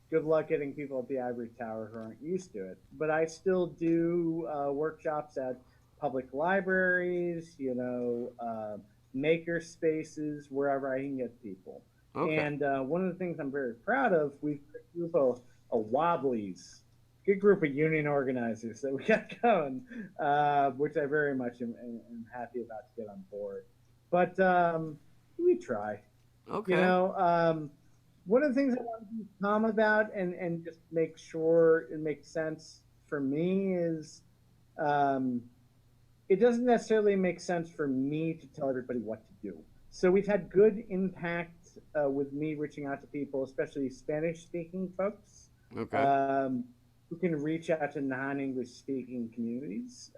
Speaker 2: Good luck getting people at the ivory tower who aren't used to it. But I still do workshops at public libraries, maker spaces, wherever I can get people.
Speaker 1: Okay.
Speaker 2: And one of the things I'm very proud of, we've got a group of wobblies, good group of union organizers that we got going, which I very much am happy about to get on board. But we try. You
Speaker 1: Okay.
Speaker 2: know, one of the things I want to be calm about and just make sure it makes sense for me is um, it doesn't necessarily make sense for me to tell everybody what to do. So we've had good impact with me reaching out to people, especially Spanish speaking folks,
Speaker 1: Okay.
Speaker 2: um, who can reach out to non English speaking communities.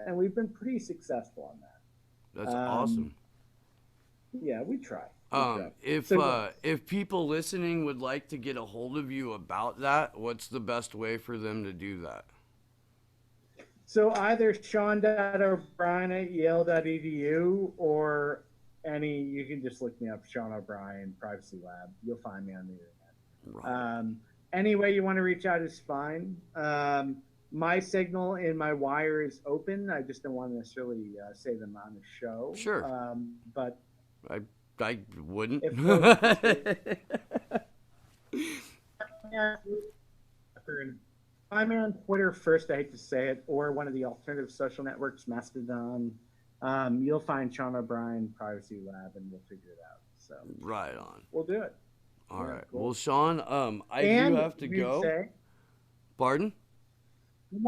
Speaker 2: And we've been pretty successful on that.
Speaker 1: That's awesome.
Speaker 2: Yeah, we try. We try.
Speaker 1: If
Speaker 2: So
Speaker 1: if people listening would like to get a hold of you about that, what's the best way for them to do that?
Speaker 2: So either Sean.O'Brien at Yale.edu or you can just look me up, Sean O'Brien, Privacy Lab. You'll find me on the
Speaker 1: Right.
Speaker 2: internet. Any way you want to reach out is fine. My signal in my wire is open. I just don't want to necessarily say them on the show.
Speaker 1: Sure.
Speaker 2: But
Speaker 1: I I wouldn't.
Speaker 2: if folks, I'm on Twitter first, I hate to say it, or one of the alternative social networks, Mastodon. You'll find Sean O'Brien, Privacy Lab, and we'll figure it out. So
Speaker 1: Right on.
Speaker 2: we'll do it.
Speaker 1: All
Speaker 2: Yeah,
Speaker 1: right.
Speaker 2: cool.
Speaker 1: Well, Sean, I do
Speaker 2: And
Speaker 1: have to
Speaker 2: you'd
Speaker 1: go.
Speaker 2: say
Speaker 1: Pardon?
Speaker 2: one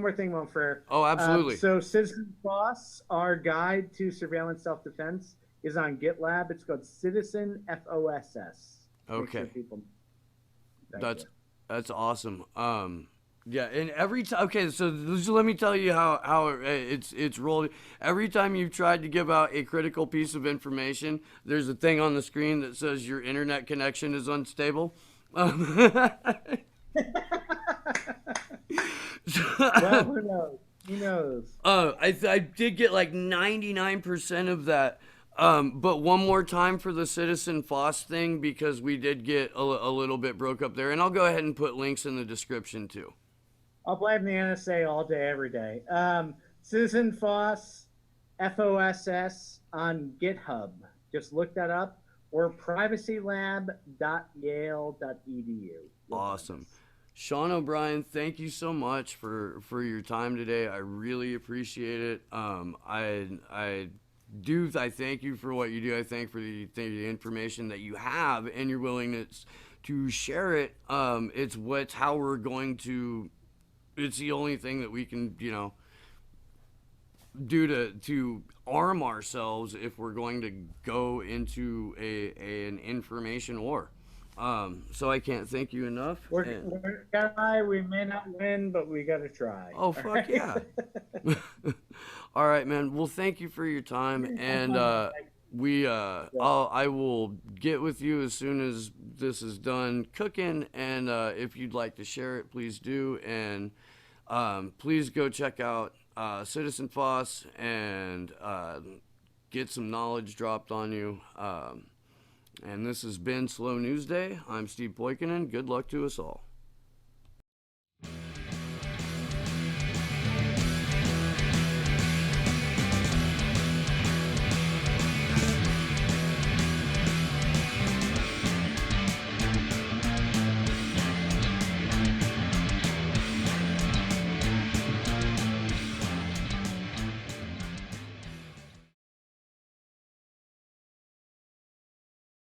Speaker 2: more thing, Monfer.
Speaker 1: Oh, absolutely.
Speaker 2: So Citizen FOSS, our guide to surveillance self-defense, is on GitLab. It's called Citizen FOSS. Make sure
Speaker 1: Okay.
Speaker 2: people. Thank
Speaker 1: That's
Speaker 2: you.
Speaker 1: that's awesome. Yeah, and every time. Okay, so just let me tell you how it's rolled. Every time you've tried to give out a critical piece of information, there's a thing on the screen that says your internet connection is unstable.
Speaker 2: Well, who knows? Who knows?
Speaker 1: I did get like 99% of that. But one more time for the Citizen Foss thing because we did get a little bit broke up there, and I'll go ahead and put links in the description too.
Speaker 2: I'll blame the NSA all day, every day. Citizen FOSS, FOSS on GitHub. Just look that up. Or privacylab.yale.edu.
Speaker 1: Awesome. Sean O'Brien, thank you so much for your time today. I really appreciate it. I thank you for what you do. I thank for the information that you have and your willingness to share it. It's how we're going to. It's the only thing that we can to arm ourselves if we're going to go into an information war. So I can't thank you enough.
Speaker 2: We're gonna try. We may not win, but we gotta try.
Speaker 1: Oh, fuck yeah. All right, man. Well, thank you for your time, and I will get with you as soon as this is done cooking, and if you'd like to share it, please do, and please go check out Citizen Foss and get some knowledge dropped on you. And this has been Slow News Day. I'm Steve Poikinen. Good luck to us all.